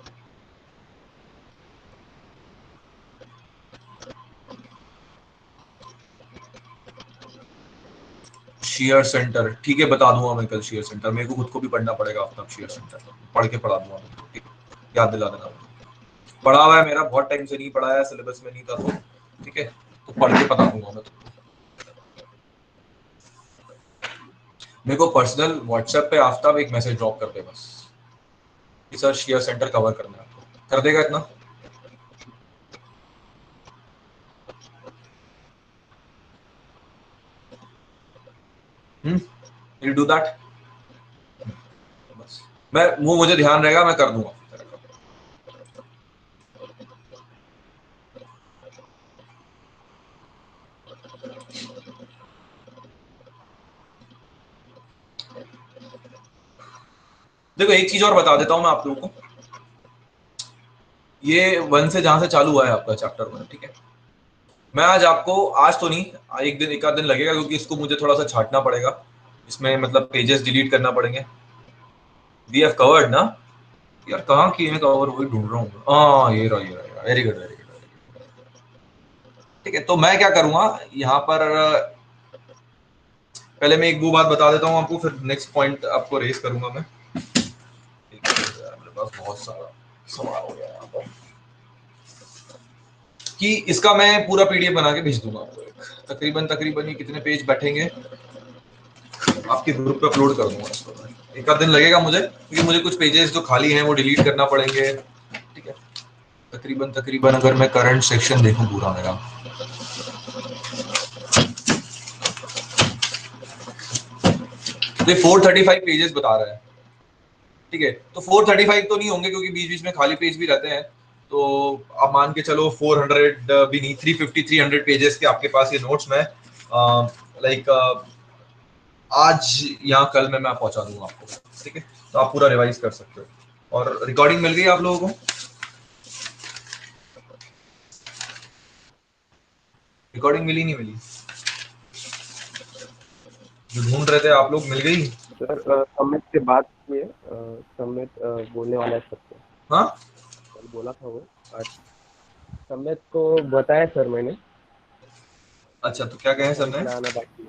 शेयर सेंटर, ठीक है बता दूंगा मैं कल। शेयर सेंटर मेरे को खुद को भी पढ़ना पड़ेगा आफ्टर शेयर सेंटर, पढ़ के पढ़ा दूंगा मैं, ठीक है? याद दिला देना, पढ़ा हुआ है मेरा, बहुत टाइम से नहीं पढ़ाया, सिलेबस में नहीं था तो, ठीक है, तो पढ़ के बता दूंगा मैं। मेरे को पर्सनल व्हाट्सएप पे आफ्ताब एक मैसेज ड्रॉप कर दे बस कि सर शेयर सेंटर कवर करना है आपको, कर देगा इतना? Will do that. मैं वो मुझे ध्यान रहेगा, मैं कर दूंगा। देखो एक चीज और बता देता हूं मैं आप लोगों को, ये 1 से जहां से चालू हुआ है आपका चैप्टर 1, ठीक है। मैं आज आपको, आज तो नहीं, एक दिन एक आध दिन लगेगा क्योंकि इसको मुझे थोड़ा सा छांटना पड़ेगा, इसमें मतलब पेजेस डिलीट करना पड़ेंगे। वी हैव कवर्ड ना यार, कहाँ किए हैं कवर, वही ढूंढ रहा हूँ। हाँ ये रहा, ये रहा, वेरी गुड वेरी गुड। ठीक है, तो मैं क्या करूंगा यहाँ पर, पहले मैं एक वो बात बता देता हूँ आपको, फिर नेक्स्ट पॉइंट आपको रेस करूंगा मैं। मेरे पास बहुत सारा सवाल हो गया यहाँ पर, कि इसका मैं पूरा पीडीएफ बना के भेज दूंगा आपको। तकरीबन तकरीबन ये कितने पेज बैठेंगे, आपके ग्रुप पे अपलोड कर दूंगा इसको। एक आध दिन लगेगा मुझे, क्योंकि मुझे कुछ पेजेस जो खाली हैं वो डिलीट करना पड़ेंगे, ठीक है। तकरीबन तकरीबन अगर मैं करंट सेक्शन देखूं पूरा मेरा, तो 435 पेजेस बता रहा है, ठीक है। तो 435 तो नहीं होंगे क्योंकि बीच बीच में खाली पेज भी रहते हैं, तो आप मान के चलो 400 भी नहीं, 350 300 पेजेस के आपके पास ये नोट्स में लाइक आज या कल में मैं पहुंचा दूंगा आपको, ठीक है। तो आप पूरा रिवाइज कर सकते हो। और रिकॉर्डिंग मिल गई आप लोगों को? रिकॉर्डिंग मिली नहीं मिली? जो ढूंढ रहे थे आप लोग, मिल गई? सर समित से बात किए, समित बोलने वाला है सबको, हाँ कल बोला था वो आज। समित को बताया सर मैंने, अच्छा, तो क्या कहें उसका सर ने? रिप्लाई आना बाकी है।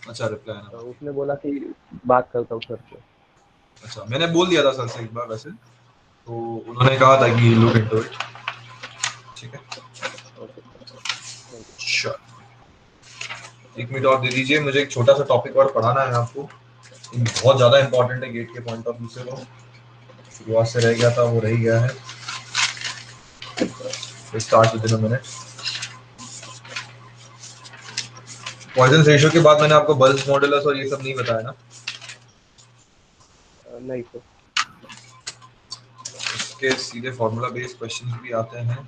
अच्छा, रिप्लाई आना तो बाकी। उसने बोला कि बात करता हूँ सर से। अच्छा, मैंने बोल दिया था सर से एक बार वैसे, तो उन्होंने कहा था कि लुक इनटू इट, ठीक है। Okay sir, thank you. Sure. एक मिनट और दे दीजिए, मुझे एक छोटा सा टॉपिक और पढ़ाना है आपको, बहुत ज्यादा इंपॉर्टेंट है गेट के पॉइंट ऑफ व्यू से, वो शुरुआत से रह गया था, वो रह गया है। Start with in a minute. Poisson ratio के बाद मैंने आपको बल्स मॉडुलस और ये सब नहीं बताया ना? नहीं सर। इसके सीधे फॉर्मूला बेस्ड क्वेश्चंस भी आते हैं।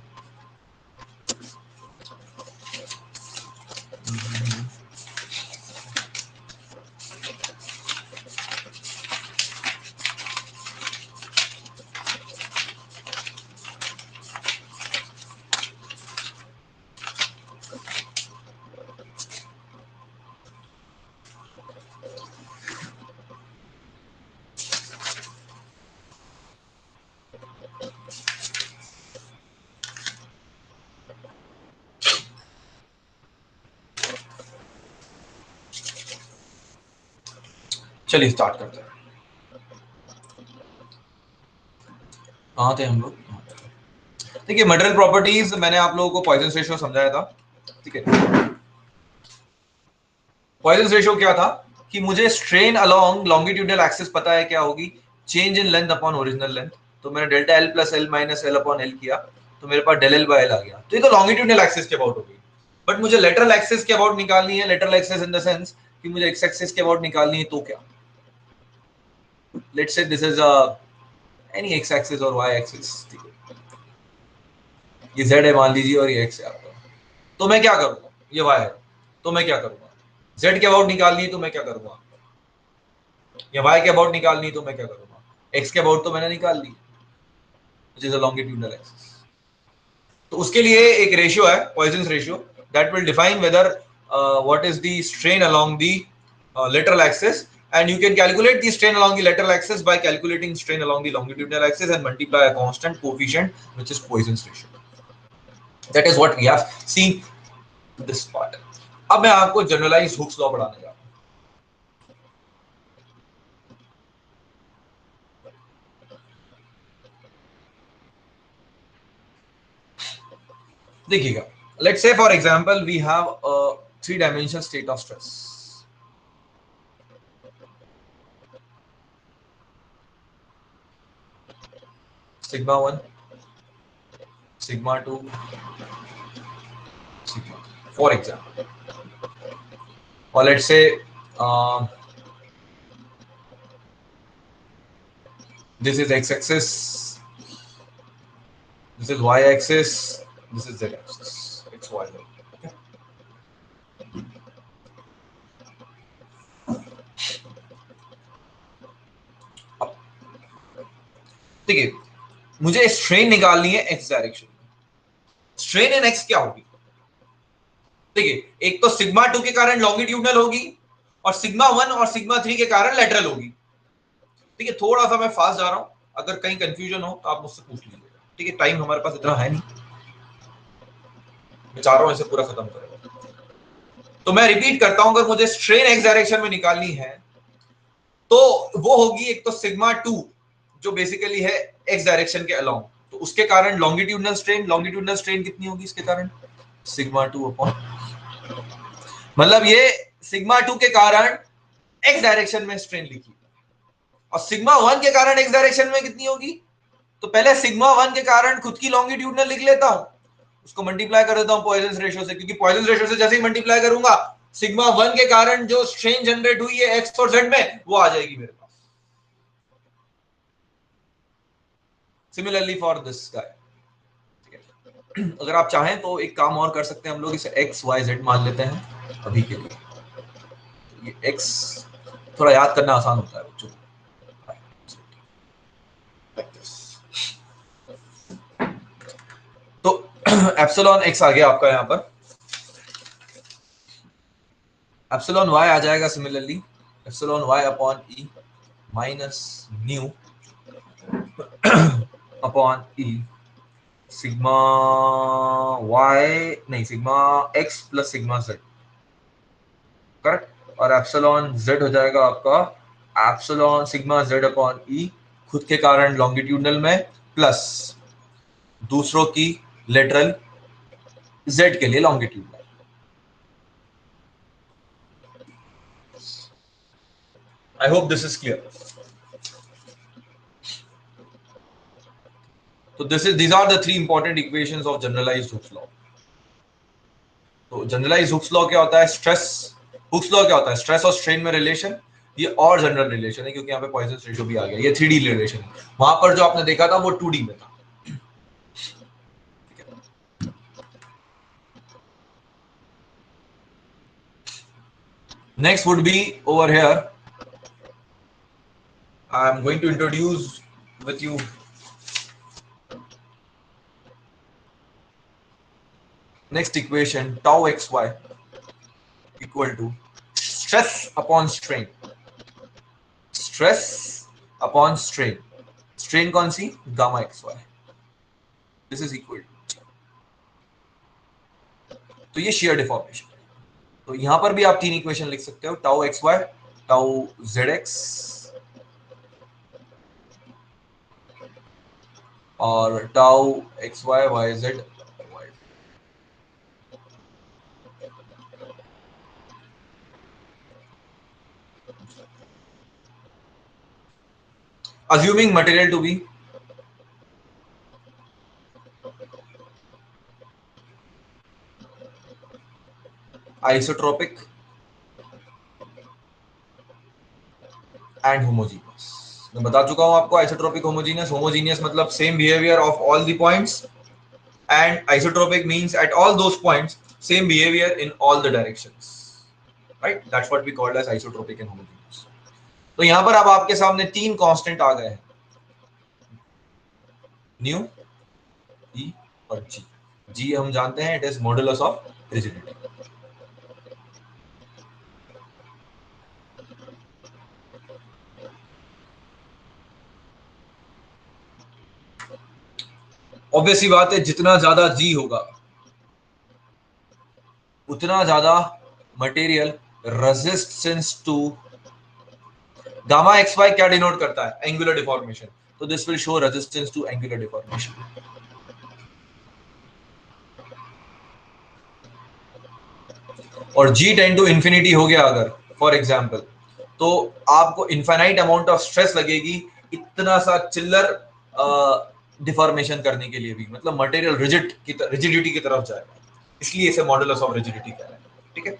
चलिए स्टार्ट करते हैं। कहाँ थे हम लोग? देखिए, मटेरियल प्रॉपर्टीज मैंने आप लोगों को पॉइजन रेशियो समझाया था, ठीक है। पॉइजन रेशियो क्या था कि मुझे स्ट्रेन अलोंग लॉन्गिट्यूडनल एक्सिस पता है क्या होगी, change in length upon original length. तो मैंने delta L plus L minus L upon L किया, तो मेरे पास डेल एल बाय एल आ गया। तो ये तो लॉन्गिट्यूडनल एक्सिस के अबाउट हो गई। बट मुझे लेटरल एक्सिस के अबाउट निकालनी है, lateral axis in the sense कि मुझे एक्स एक्सिस के अबाउट निकालनी है। तो क्या, let's say this is any x axis और वाई एक्सिस, ठीक है। ये जेड है मान लीजिए और ये एक्स है आपका, तो मैं क्या करूंगा, ये वाई है, तो मैं क्या करूंगा, जेड के अबाउट निकालनी है तो मैं क्या करूंगा, या वाई के अबाउट निकालनी है तो मैं क्या करूंगा, एक्स के अबाउट तो मैंने निकाल ली, which is a longitudinal axis. तो उसके लिए एक रेशियो है, Poisson ratio, that will define whether what is the strain along the lateral axis, and you can calculate the strain along the lateral axis by calculating strain along the longitudinal axis and multiply a constant coefficient which is Poisson's ratio. That is what we have seen this part. अब मैं आपको generalise Hooke's law पढ़ाने जा रहा हूं। देखिएगा, let's say for example we have a three-dimensional state of stress. Sigma 1, sigma 2, sigma 3, for example. Or let's say uh, This is x axis, this is y axis, this is z axis, x y z. देखिए, मुझे strain निकालनी है x direction में। Strain in x क्या होगी? देखिए, एक तो सिग्मा 2 के कारण लॉन्गिट्यूडनल होगी और सिग्मा 1 और सिग्मा 3 के कारण लेटरल होगी। ठीक है, थोड़ा सा मैं फास्ट जा रहा हूं, अगर कहीं कंफ्यूजन हो तो आप मुझसे पूछ लीजिएगा। ठीक है, टाइम हमारे पास इतना है नहीं, मैं चाह रहा हूं इसे पूरा खत्म करें। तो मैं रिपीट करता हूं, अगर मुझे स्ट्रेन एक्स डायरेक्शन में निकालनी है तो वो होगी एक तो सिग्मा 2 जो बेसिकली है एक्स डायरेक्शन के अलोंग, तो उसके कारण लॉन्गिट्यूडनल स्ट्रेन कितनी होगी इसके कारण? सिग्मा 2 अपॉन, मतलब ये सिग्मा 2 के कारण एक्स डायरेक्शन में स्ट्रेन लिखी, और सिग्मा 1 के कारण एक्स डायरेक्शन में कितनी होगी? तो पहले सिग्मा 1 के कारण खुद की लॉन्गिट्यूडनल लिख लेता हूं, उसको मल्टीप्लाई कर देता हूं पॉइजन रेशियो से, क्योंकि पॉइजन रेशियो से जैसे ही मल्टीप्लाई करूंगा सिग्मा 1 के कारण जो स्ट्रेन जनरेट हुई है एक्स और जेड में वो आ जाएगी मेरे पास। सिमिलरली फॉर दिस गाय, अगर आप चाहें तो एक काम और कर सकते हैं हम लोग, इसे एक्स वाई जेड मान लेते हैं अभी के लिए। ये एक्स थोड़ा याद करना आसान होता है बच्चों, तो एप्सिलॉन एक्स आ गया आपका, यहां पर एप्सिलॉन वाई आ जाएगा similarly epsilon Y upon E minus nu upon E sigma Y, नहीं sigma X plus sigma Z, correct. और एप्सिलॉन जेड हो जाएगा आपका epsilon sigma Z upon E, खुद के कारण लॉन्गिट्यूडनल में प्लस दूसरों की लेटरल जेड के लिए longitudinal. I hope this is clear. तो these are the 3 important equations of generalized Hooke's law. तो जनरलाइज हुक्स लॉ क्या होता है? स्ट्रेस, हुक्स लॉ क्या होता है? स्ट्रेस और स्ट्रेन में रिलेशन, ये और जनरल रिलेशन है क्योंकि यहाँ पे पॉइसन रेशियो भी आ गया, ये 3D रिलेशन है। वहां पर जो आपने देखा था वो 2D में था। Next would be over here, I am going to introduce with you next equation, tau xy equal to stress upon strain, stress upon strain, strain कौन सी? Gamma X Y, this is equal to, तो ये share deformation है। तो यहां पर भी आप 3 इक्वेशन लिख सकते हो, tau X Y, tau Z X और tau X Y Y Z. Assuming material to be isotropic and homogeneous, मैं बता चुका हूं आपको आइसोट्रोपिक होमोजीनियस, होमोजीनियस मतलब same behaviour of all the points, and isotropic means at all those points same behavior in all the directions, right? That's what we called as isotropic and homogeneous. तो यहां पर अब आपके सामने 3 constant आ गए हैं, new, ई और जी। जी हम जानते हैं it is modulus of rigidity. Obviously बात है, जितना ज्यादा जी होगा उतना ज्यादा material resistance to gamma X Y क्या डिनोट करता है? एंगुलर डिफॉर्मेशन, तो this will show resistance to angular deformation. और जी टेंड टू इंफिनिटी हो गया अगर फॉर एग्जांपल, तो आपको इनफाइनाइट अमाउंट ऑफ स्ट्रेस लगेगी इतना सा चिल्लर डिफॉर्मेशन करने के लिए भी, मतलब मटेरियल रिजिडिटी की तरफ जाएगा, इसलिए इसे मॉडुलस ऑफ रिजिडिटी कह रहे हैं। ठीक है,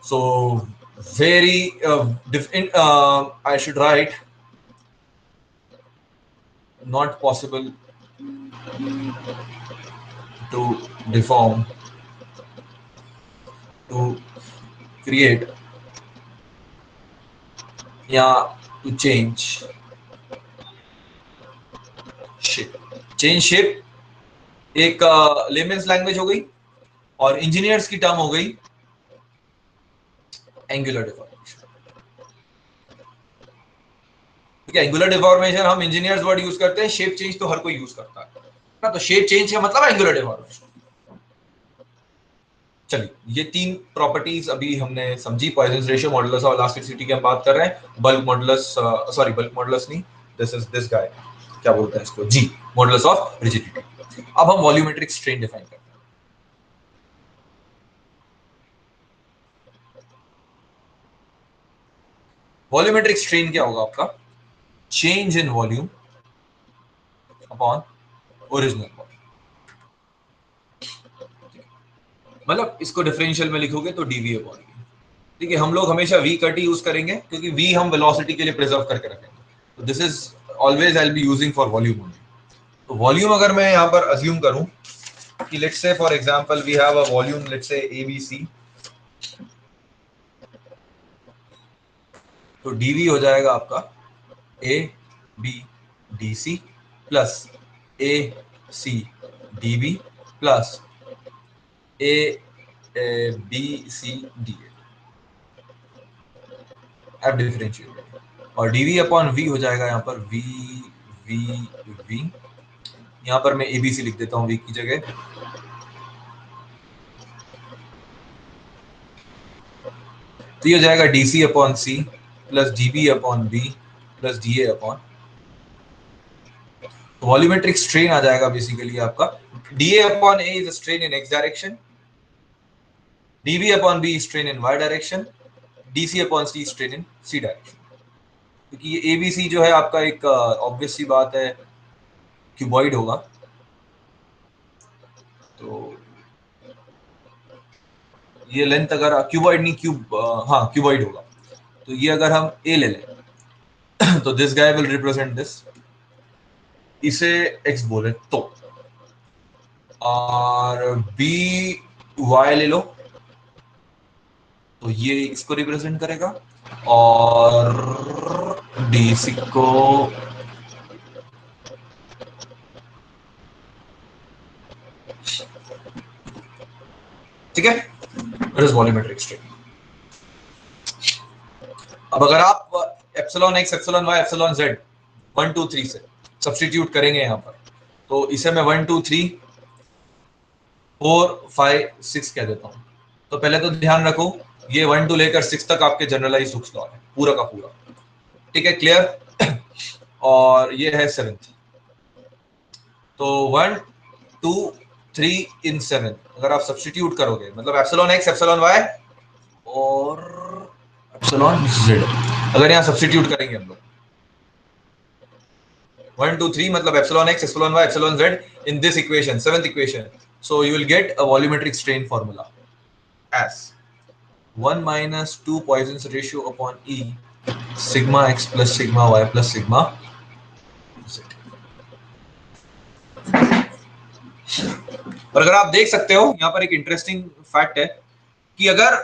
so very I should write not possible to deform, to create या to change shape. Change shape एक लेमेन्स लैंग्वेज हो गई और इंजीनियर्स की टर्म हो गई एंगुलर डिफॉर्मेशन. ठीक है, एंगुलर डिफॉर्मेशन हम इंजीनियर्स वर्ड यूज करते हैं, शेप चेंज तो हर कोई यूज करता है ना. तो शेप चेंज का मतलब एंगुलर डिफॉर्मेशन. चलिए, ये तीन प्रॉपर्टीज अभी हमने समझी. पॉइजन रेशियो, मॉडुलस और इलास्टिसिटी की हम बात कर रहे हैं. Bulk modulus, sorry bulk modulus नहीं, दिस इज दिस गाय, क्या बोलते हैं इसको, जी, मॉडुलस ऑफ रिजिडिटी. अब हम वॉल्यूमेट्रिक स्ट्रेन डिफाइन करते हैं. वॉल्यूमेट्रिक स्ट्रेन क्या होगा आपका? Change in volume upon original volume. मतलब इसको डिफरेंशियल में लिखोगे तो डीवी अपॉन वी. ठीक है, हम लोग हमेशा वी कट ही यूज करेंगे क्योंकि वी हम वेलोसिटी के लिए प्रिजर्व करके रखेंगे. तो this is always I will be using for volume only. तो वॉल्यूम अगर मैं यहाँ पर अज्यूम करूं कि let's say for example we have a volume let's say ABC, तो डीवी हो जाएगा आपका A B D C plus A C D B plus A B C D A. अब डिफरेंशिएट और डीवी अपॉन वी हो जाएगा यहाँ पर वी वी वी. यहाँ पर मैं एबीसी लिख देता हूँ वी की जगह. तो ये हो जाएगा DC upon C plus DB upon B plus DA upon. Volumetric strain आ जाएगा बेसिकली आपका DA upon A is strain in X direction, DB upon B strain in Y direction, DC upon C strain in C direction. क्योंकि ये ABC जो है आपका एक obvious सी बात है क्यूबॉइड होगा. तो ये लेंथ अगर क्यूबॉइड नहीं क्यूब, हाँ क्यूबॉइड होगा. तो ये अगर हम ए ले लें तो this guy will represent this, इसे एक्स बोले तो, और बी वाई ले लो तो ये इसको रिप्रेजेंट करेगा और डीसी को ठीक है. It is volumetric strain. अब अगर आप epsilon X epsilon Y epsilon Z 1 2 3 से सब्स्टिट्यूट करेंगे यहाँ पर, तो इसे मैं 1 2 3 4 5 6 कह देता हूँ. तो पहले तो ध्यान रखो ये 1 2 लेकर 6 तक आपके जनरलाइज्ड हुक्स लॉ है पूरा का पूरा. ठीक है, क्लियर. और ये है 7th. तो 1 2 3 इन 7 अगर आप सब्स्टिट्यूट करोगे मतलब एप्सिलॉन एक्स एप्सिलॉन वाई और एप्सिलॉन जेड अगर यहाँ सब्स्टिट्यूट करेंगे हम लोग 1 2 3 मतलब epsilon X epsilon Y epsilon Z in this equation, 7th equation. So you will get a volumetric strain formula as 1 minus 2 Poisson's ratio upon E sigma x plus sigma y plus sigma z. और अगर आप देख सकते हो यहाँ पर एक interesting fact है कि अगर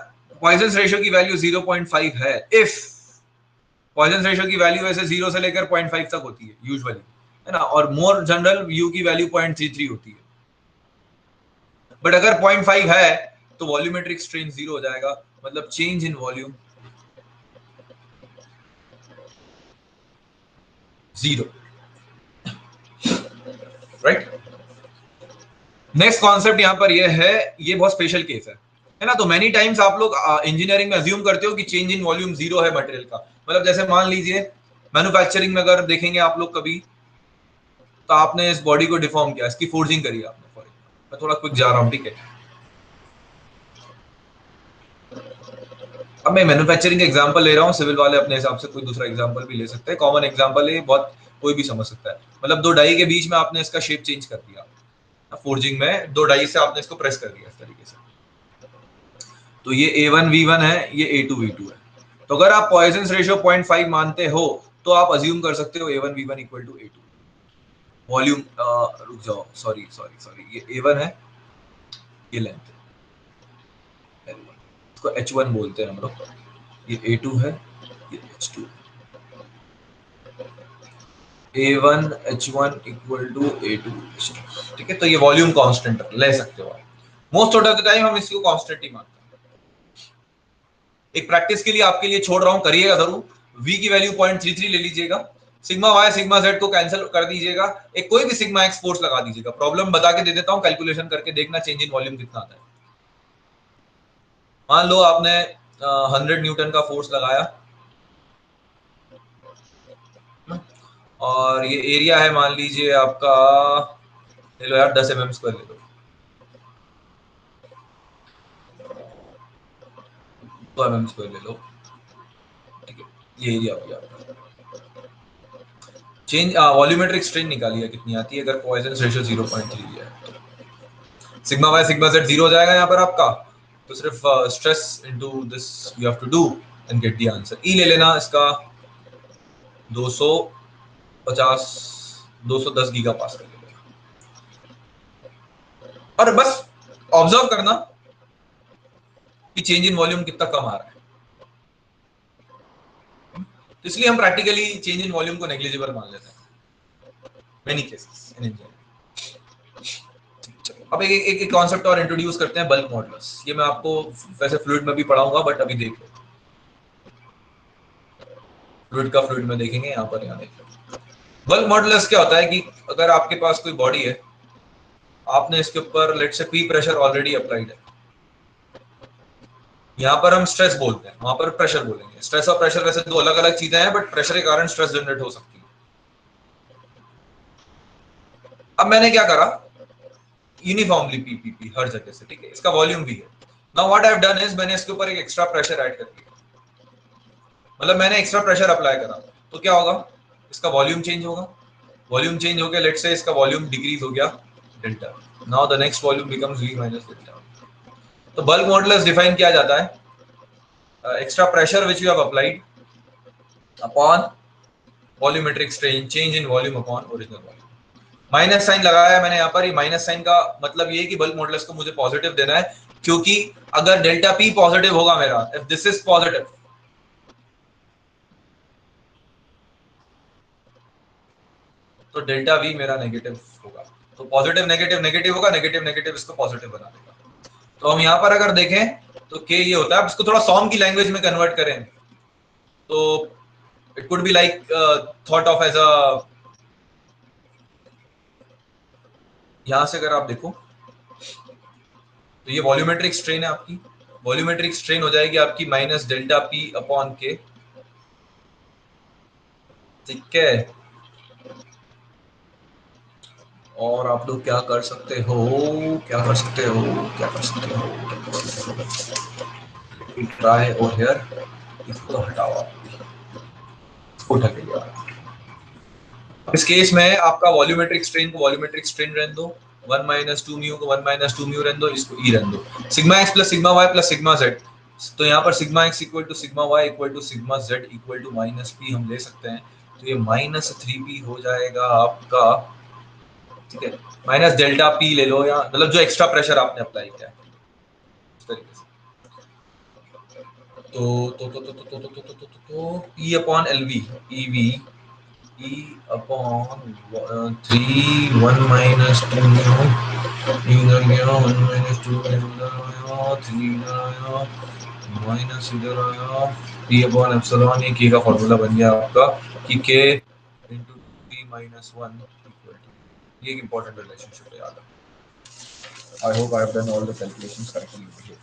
Poisson's ratio की वैल्यू 0.5 है, इफ Poisson's ratio की वैल्यू वैसे 0 से लेकर 0.5 तक होती है यूजुअली, है ना, और मोर जनरल U की वैल्यू 0.33 होती है. बट अगर 0.5 है तो वॉल्यूमेट्रिक स्ट्रेन 0 हो जाएगा, मतलब change in volume 0. Right. Next concept यहां पर ये है, ये बहुत स्पेशल केस है ना. तो मेनी टाइम्स आप लोग इंजीनियरिंग में अज्यूम करते हो कि चेंज इन वॉल्यूम 0 है मटेरियल का. मतलब जैसे मान लीजिए मैन्युफैक्चरिंग में अगर देखेंगे आप लोग कभी, तो आपने इस बॉडी को डिफॉर्म किया, इसकी फोर्जिंग करी आपने. मैं थोड़ा क्विक जा रहा हूं, ठीक है. अब मैं मैन्युफैक्चरिंग का एग्जांपल ले रहा हूं, सिविल वाले अपने हिसाब से कोई दूसरा एग्जांपल भी ले सकते हैं. कॉमन एग्जांपल है, बहुत कोई भी समझ सकता है. मतलब दो डाई के बीच में आपने इसका शेप चेंज कर दिया फोर्जिंग में, दो डाई से आपने इसको प्रेस कर दिया इस तरीके से. तो ये A1 V1 है, ये A2 V2 है. तो अगर आप पॉइजन्स रेशियो 0.5 मानते हो तो आप अज्यूम कर सकते हो A1 V1 equal to A2. Volume रुक जाओ, सॉरी सॉरी सॉरी, ये A1 है, ये लेंथ है L1, इसको H1 बोलते हैं हम लोग, ये A2 है, ये H2, A1 H1 equal to A2 H2, ठीक है। तो ये वॉल्यूम कांस्टेंट ले सकते हो आप। मोस्ट ऑफ द टाइम हम इसको कांस्टेंट ही मानते हैं। एक प्रैक्टिस के लिए आपके लिए छोड़ रहा हूं, करिएगा जरूर। V की वैल्यू 0.33 ले लीजिएगा, सिग्मा Y सिग्मा Z को कैंसिल कर दीजिएगा, एक कोई भी सिग्मा X फोर्स लगा दीजिएगा। प्रॉब्लम बता के दे देता हूं, कैलकुलेशन करके देखना चेंज इन वॉल्यूम कितना आता है। मान लो आपने 100 न्यूटन का फोर्स लगाया और ये एरिया है मान लीजिए आपका, ले लो यार 10 mm स्क्वायर ले लो, तो mm स्क्वायर ले लो, ठीक है। ये एरिया हो गया। चेंज वॉल्यूमेट्रिक स्ट्रेन निकालिए कितनी आती है अगर पॉइजन रेशियो 0.3 है तो। Sigma Y sigma Z zero हो जाएगा यहाँ पर आपका, तो सिर्फ stress into this you have to do and get the answer. E ले लेना इसका 250 210 गीगा पास्कल ले लेना, और बस ऑब्जर्व करना कि चेंज इन वॉल्यूम कितना कम आ रहा है। तो इसलिए हम प्रैक्टिकली चेंज इन वॉल्यूम को नेग्लिजिबल मान लेते हैं मेनी केसेस इन इंजीनियरिंग। अब एक कॉन्सेप्ट और इंट्रोड्यूस करते हैं, बल्क मॉडुलस। ये मैं आपको वैसे फ्लूइड में भी पढ़ाऊंगा, बट अभी देख लो, फ्लूइड में देखेंगे, यहाँ पर यहाँ देख लो। बल्क मॉडुलस क्या होता है कि अगर आपके पास कोई बॉडी है, आपने इसके ऊपर लेट से पी प्रेशर ऑलरेडी अप्लाइड है, यहाँ पर हम स्ट्रेस बोलते हैं, वहां पर प्रेशर बोलेंगे। स्ट्रेस और प्रेशर वैसे दो अलग अलग चीजें हैं, बट प्रेशर के कारण स्ट्रेस जनरेट हो सकती है। अब मैंने क्या करा, यूनिफॉर्मली पी पी पी हर जगह से, ठीक है, इसका वॉल्यूम भी है। Now what I have done is मैंने इसके ऊपर एक एक्स्ट्रा प्रेशर ऐड कर दिया, मतलब मैंने एक्स्ट्रा प्रेशर अप्लाई करा, तो क्या होगा, इसका वॉल्यूम चेंज होगा। वॉल्यूम चेंज हो गया, लेट्स से इसका वॉल्यूम डिक्रीज हो गया delta, now the next volume becomes v minus delta. तो बल्क मॉडुलस डिफाइन किया जाता है extra pressure which you have applied upon volumetric strain, change in volume upon original volume. Minus sign लगाया है मैंने यहाँ पर, ये माइनस साइन का मतलब ये है कि बल्क मॉडुलस को मुझे पॉजिटिव देना है, क्योंकि अगर डेल्टा पी पॉजिटिव होगा मेरा, इफ दिस इज पॉजिटिव, तो डेल्टा वी मेरा नेगेटिव होगा। तो पॉजिटिव नेगेटिव नेगेटिव होगा, नेगेटिव नेगेटिव इसको पॉजिटिव बना देगा। तो हम यहाँ पर अगर देखें तो के ये होता है, इसको थोड़ा सॉम की लैंग्वेज में कन्वर्ट करें तो it could be like thought of as a, यहां से अगर आप देखो तो ये वॉल्यूमेट्रिक स्ट्रेन है आपकी, वॉल्यूमेट्रिक स्ट्रेन हो जाएगी आपकी माइनस डेल्टा पी अपॉन के, ठीक है। और आप लोग क्या कर सकते हो, क्या कर सकते हो, क्या कर सकते हो, ट्राई ओवर हियर, इसको तो हटाओ आप, उठा के लिया। इस केस में आपका वॉल्यूमेट्रिक स्ट्रेन को वॉल्यूमेट्रिक स्ट्रेन रहने दो, 1 माइनस 2 म्यू को 1 माइनस 2 म्यू रहने दो, इसको ई रहने दो। Sigma X plus sigma Y plus sigma Z, तो यहाँ पर sigma X equal to sigma Y equal to sigma Z equal to minus P हम ले सकते हैं। तो ये माइनस 3p हो जाएगा आपका, ठीक है। माइनस डेल्टा पी ले लो, या मतलब जो एक्स्ट्रा प्रेशर आपने अप्लाई किया है इस तरीके से। तो P upon L V, E V E upon 3 1 minus 2 इधर गया 1 minus 2 इधर आया 3 इधर आया माइनस इधर आया, P upon एप्सिलॉन, ये K का फॉर्मूला बन गया आपका कि K into T minus 1 equal to, ये एक important relationship है याद रखना। I hope I have done all the calculations correctly here.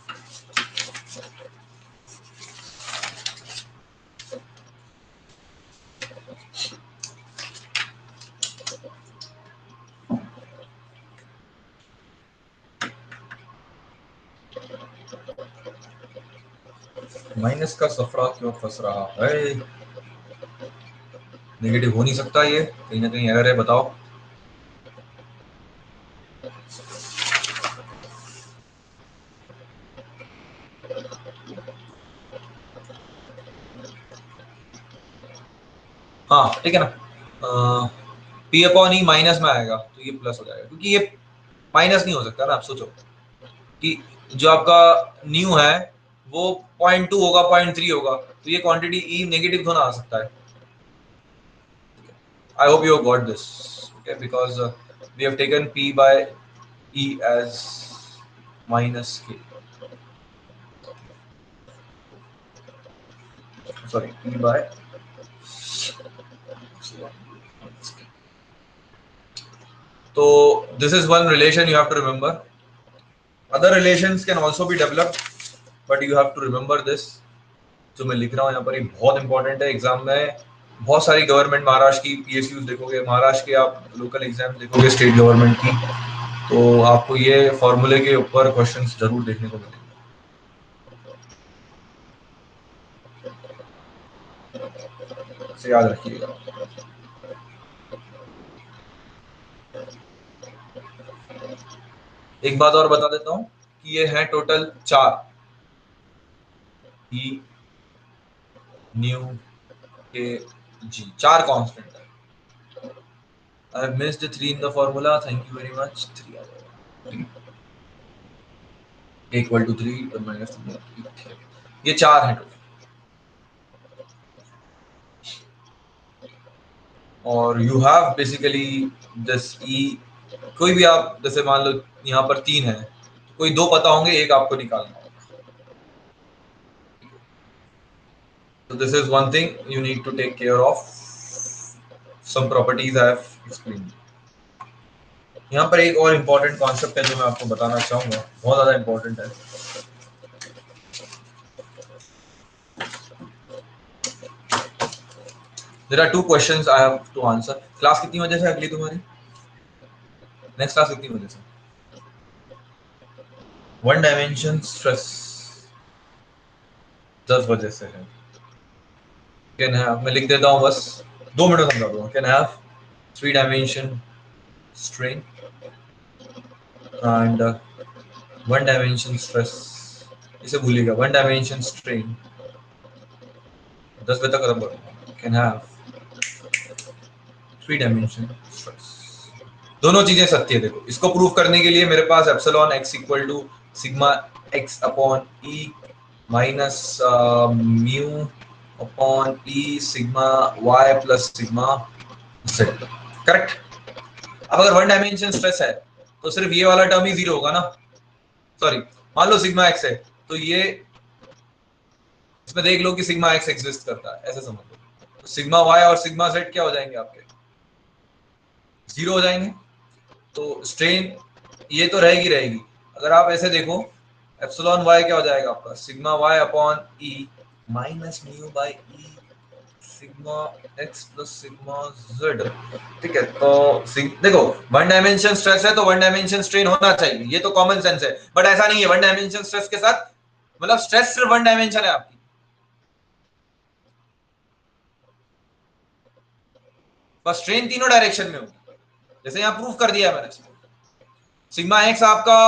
Minus का सफरा क्यों फंस रहा है, नेगेटिव हो नहीं सकता, ये कहीं ना कहीं एरर है, बताओ। हाँ ठीक है ना, P अपॉन ई माइनस में आएगा तो ये प्लस हो जाएगा, क्योंकि ये माइनस नहीं हो सकता ना। आप सोचो कि जो आपका न्यू है वो 0.2 होगा, 0.3 होगा, तो ये क्वांटिटी ई नेगेटिव तो ना आ सकता है। I hope you have got this, okay? Because we have taken P by E as minus K. Sorry, P by. So this is one relation you have to remember. Other relations can also be developed, but you have to remember this. जो मैं लिख रहा हूँ यहाँ पर, ये बहुत important है। एग्जाम में बहुत सारी गवर्नमेंट, महाराष्ट्र की PSUs देखोगे, महाराष्ट्र के आप लोकल एग्जाम देखोगे, स्टेट गवर्नमेंट की, तो आपको ये फॉर्मूले के ऊपर क्वेश्चंस जरूर देखने को मिलेंगे। से याद रखिएगा। एक बात और बता देता हूँ कि ये है टोटल 4, ई न्यू के जी, 4 कांस्टेंट है। I have missed 3 in the formula. Thank you very much. 3 equal to 3 और minus 2, ये 4 है टोटल। और यू हैव बेसिकली दिस ई, कोई भी आप जैसे मान लो यहाँ पर 3 है, तो कोई 2 पता होंगे, एक आपको निकालना होगा। So this is one thing you need to take care of. Some properties I have explained. यहाँ पर एक और इम्पोर्टेंट कॉन्सेप्ट है जो मैं आपको बताना चाहूंगा, बहुत ज्यादा इम्पोर्टेंट है। There are 2 questions I have to answer. Class कितनी बजे से अगली तुम्हारी? नेक्स्ट क्लास कितनी बजे से? 1 डायमेंशन स्ट्रेस 10 बजे से है। कैन हैव, मैं लिख देता हूँ बस 2 मिनट समझा दूंगा। Can have 3 dimension strain and 1 dimension stress, इसे भूलिएगा। 1 डायमेंशन स्ट्रेन 10 बजे तक खत्म करूंगा। Can have 3 dimension stress. दोनों चीजें सत्य है। देखो, इसको प्रूव करने के लिए मेरे पास epsilon X equal to sigma X upon E minus mu upon E sigma Y plus sigma Z, correct. अब अगर 1 डायमेंशन स्ट्रेस है तो सिर्फ ये वाला टर्म ही 0 होगा ना। सॉरी, मान लो सिग्मा एक्स है तो ये इसमें देख लो कि सिग्मा एक्स एग्जिस्ट करता है, ऐसे समझ लो। तो सिग्मा वाई और सिग्मा जेड क्या हो जाएंगे आपके? 0 हो जाएंगे। तो स्ट्रेन ये तो रहेगी। अगर आप ऐसे देखो, एप्सिलॉन वाई क्या हो जाएगा आपका? Sigma Y upon E minus mu by E sigma X plus sigma Z, ठीक है। तो देखो, 1 डायमेंशन स्ट्रेस है तो 1 डायमेंशन स्ट्रेन होना चाहिए, ये तो कॉमन सेंस है। बट ऐसा नहीं है। 1 डायमेंशन स्ट्रेस के साथ मतलब स्ट्रेस सिर्फ 1 डायमेंशन है आपकी, बस स्ट्रेन तीनों डायरेक्शन में होगी। जैसे यहां प्रूफ कर दिया है मैंने, सिग्मा एक्स आपका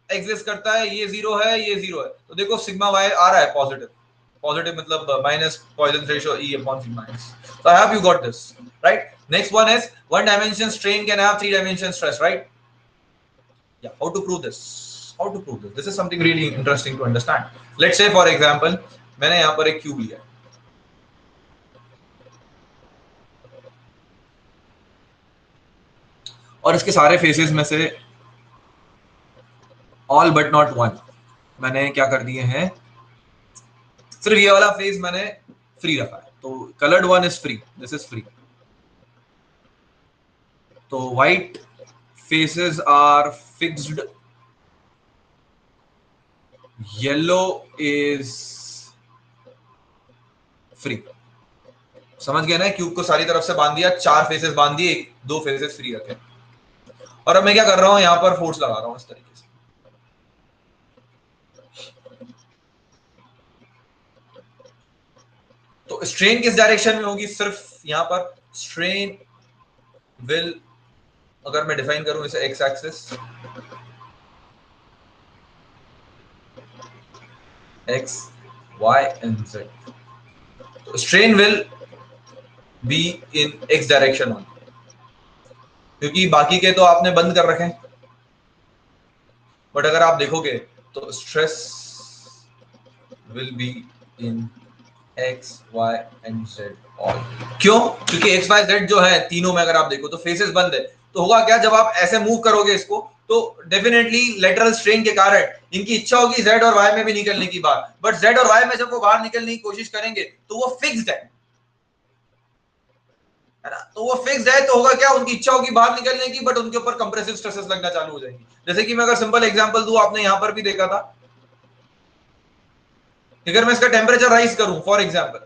एग्जिस्ट करता है, ये 0 है, ये 0 है, तो देखो सिग्मा वाई आ रहा है पॉजिटिव। पॉजिटिव मतलब minus Poisson ratio E upon sigma x. So I hope you got this, right? Next one is 1 dimension strain can have 3 dimension stress, right? Yeah, how to prove this? How to prove this? This is something really interesting to understand. Let's say for example, मैंने यहाँ पर एक cube लिया, और इसके सारे faces में से ऑल बट नॉट वन मैंने क्या कर दिए हैं, सिर्फ ये वाला फेस मैंने फ्री रखा है। तो coloured one is free, this is free. तो white faces are fixed, yellow is free. समझ गए ना? क्यूब को सारी तरफ से बांध दिया, 4 फेसेस बांध दिए, 2 फेसेस फ्री रखे। और अब मैं क्या कर रहा हूं, यहां पर फोर्स लगा रहा हूं इस तरीके से। तो स्ट्रेन किस डायरेक्शन में होगी? सिर्फ यहां पर स्ट्रेन विल, अगर मैं डिफाइन करूं इसे X axis, X Y and Z, तो strain will be in X direction only. क्योंकि बाकी के तो आपने बंद कर रखे हैं। बट अगर आप देखोगे तो stress will be in X Y and Z all. क्यों? क्योंकि एक्स वाई जेड जो है तीनों में अगर आप देखो तो फेसेस बंद है, तो होगा क्या, जब आप ऐसे मूव करोगे इसको तो डेफिनेटली लेटरल स्ट्रेन के कारण इनकी इच्छा होगी जेड और वाई में भी निकलने की बाहर, बट जेड और वाई में जब वो बाहर निकलने की कोशिश करेंगे तो वो फिक्स्ड है ना, तो वो फिक्स्ड है, तो होगा क्या, उनकी इच्छा होगी बाहर निकलने की, बट उनके ऊपर कंप्रेसिव स्ट्रेसेस लगना चालू हो जाएंगी। जैसे कि मैं अगर सिंपल एग्जांपल दूं, आपने यहां पर भी देखा था, अगर मैं इसका टेम्परेचर राइज करूं फॉर एग्जांपल,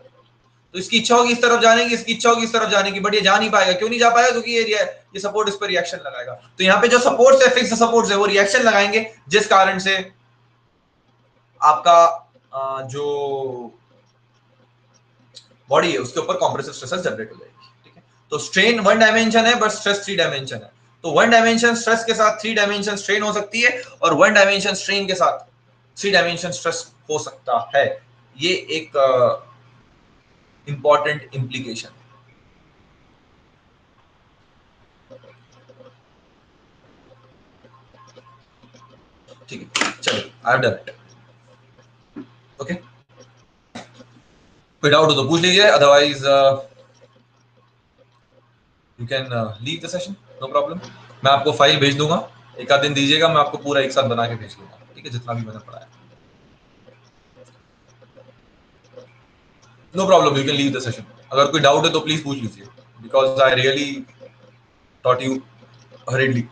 तो इसकी इच्छा होगी इस तरफ जाने की, इसकी इच्छा होगी इस तरफ जाने की, बट ये जा नहीं पाएगा। क्यों नहीं जा पाएगा? क्योंकि ये सपोर्ट इस पर रिएक्शन लगाएगा। तो यहाँ पे जो सपोर्ट्स है, फिक्स सपोर्ट्स है, वो रिएक्शन लगाएंगे, जिस कारण से आपका जो बॉडी है उसके ऊपर कॉम्प्रेसिव स्ट्रेसेस जनरेट हो जाएगी। ठीक है, तो स्ट्रेन वन डायमेंशन है, बट स्ट्रेस थ्री डायमेंशन है। तो वन डायमेंशन स्ट्रेस के साथ थ्री डायमेंशन स्ट्रेन हो सकती है, और वन डायमेंशन स्ट्रेन के साथ थ्री डायमेंशन स्ट्रेस हो सकता है। ये एक इंपॉर्टेंट इंप्लीकेशन। ठीक है, चलो, I have done it. Okay, कोई डाउट हो तो पूछ लीजिए, otherwise you can leave the session, no problem. मैं आपको फाइल भेज दूंगा, एक आध दिन दीजिएगा, मैं आपको पूरा एक साथ बना के भेज दूंगा। ठीक है, जितना भी मैंने पढ़ाया। No problem, you can leave the session. अगर कोई डाउट है तो प्लीज पूछ लीजिए, because I really taught you hurriedly.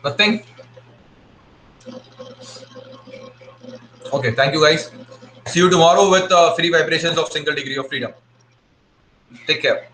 Nothing? Okay, thank you guys. See you tomorrow with free vibrations of single degree of freedom. Take care.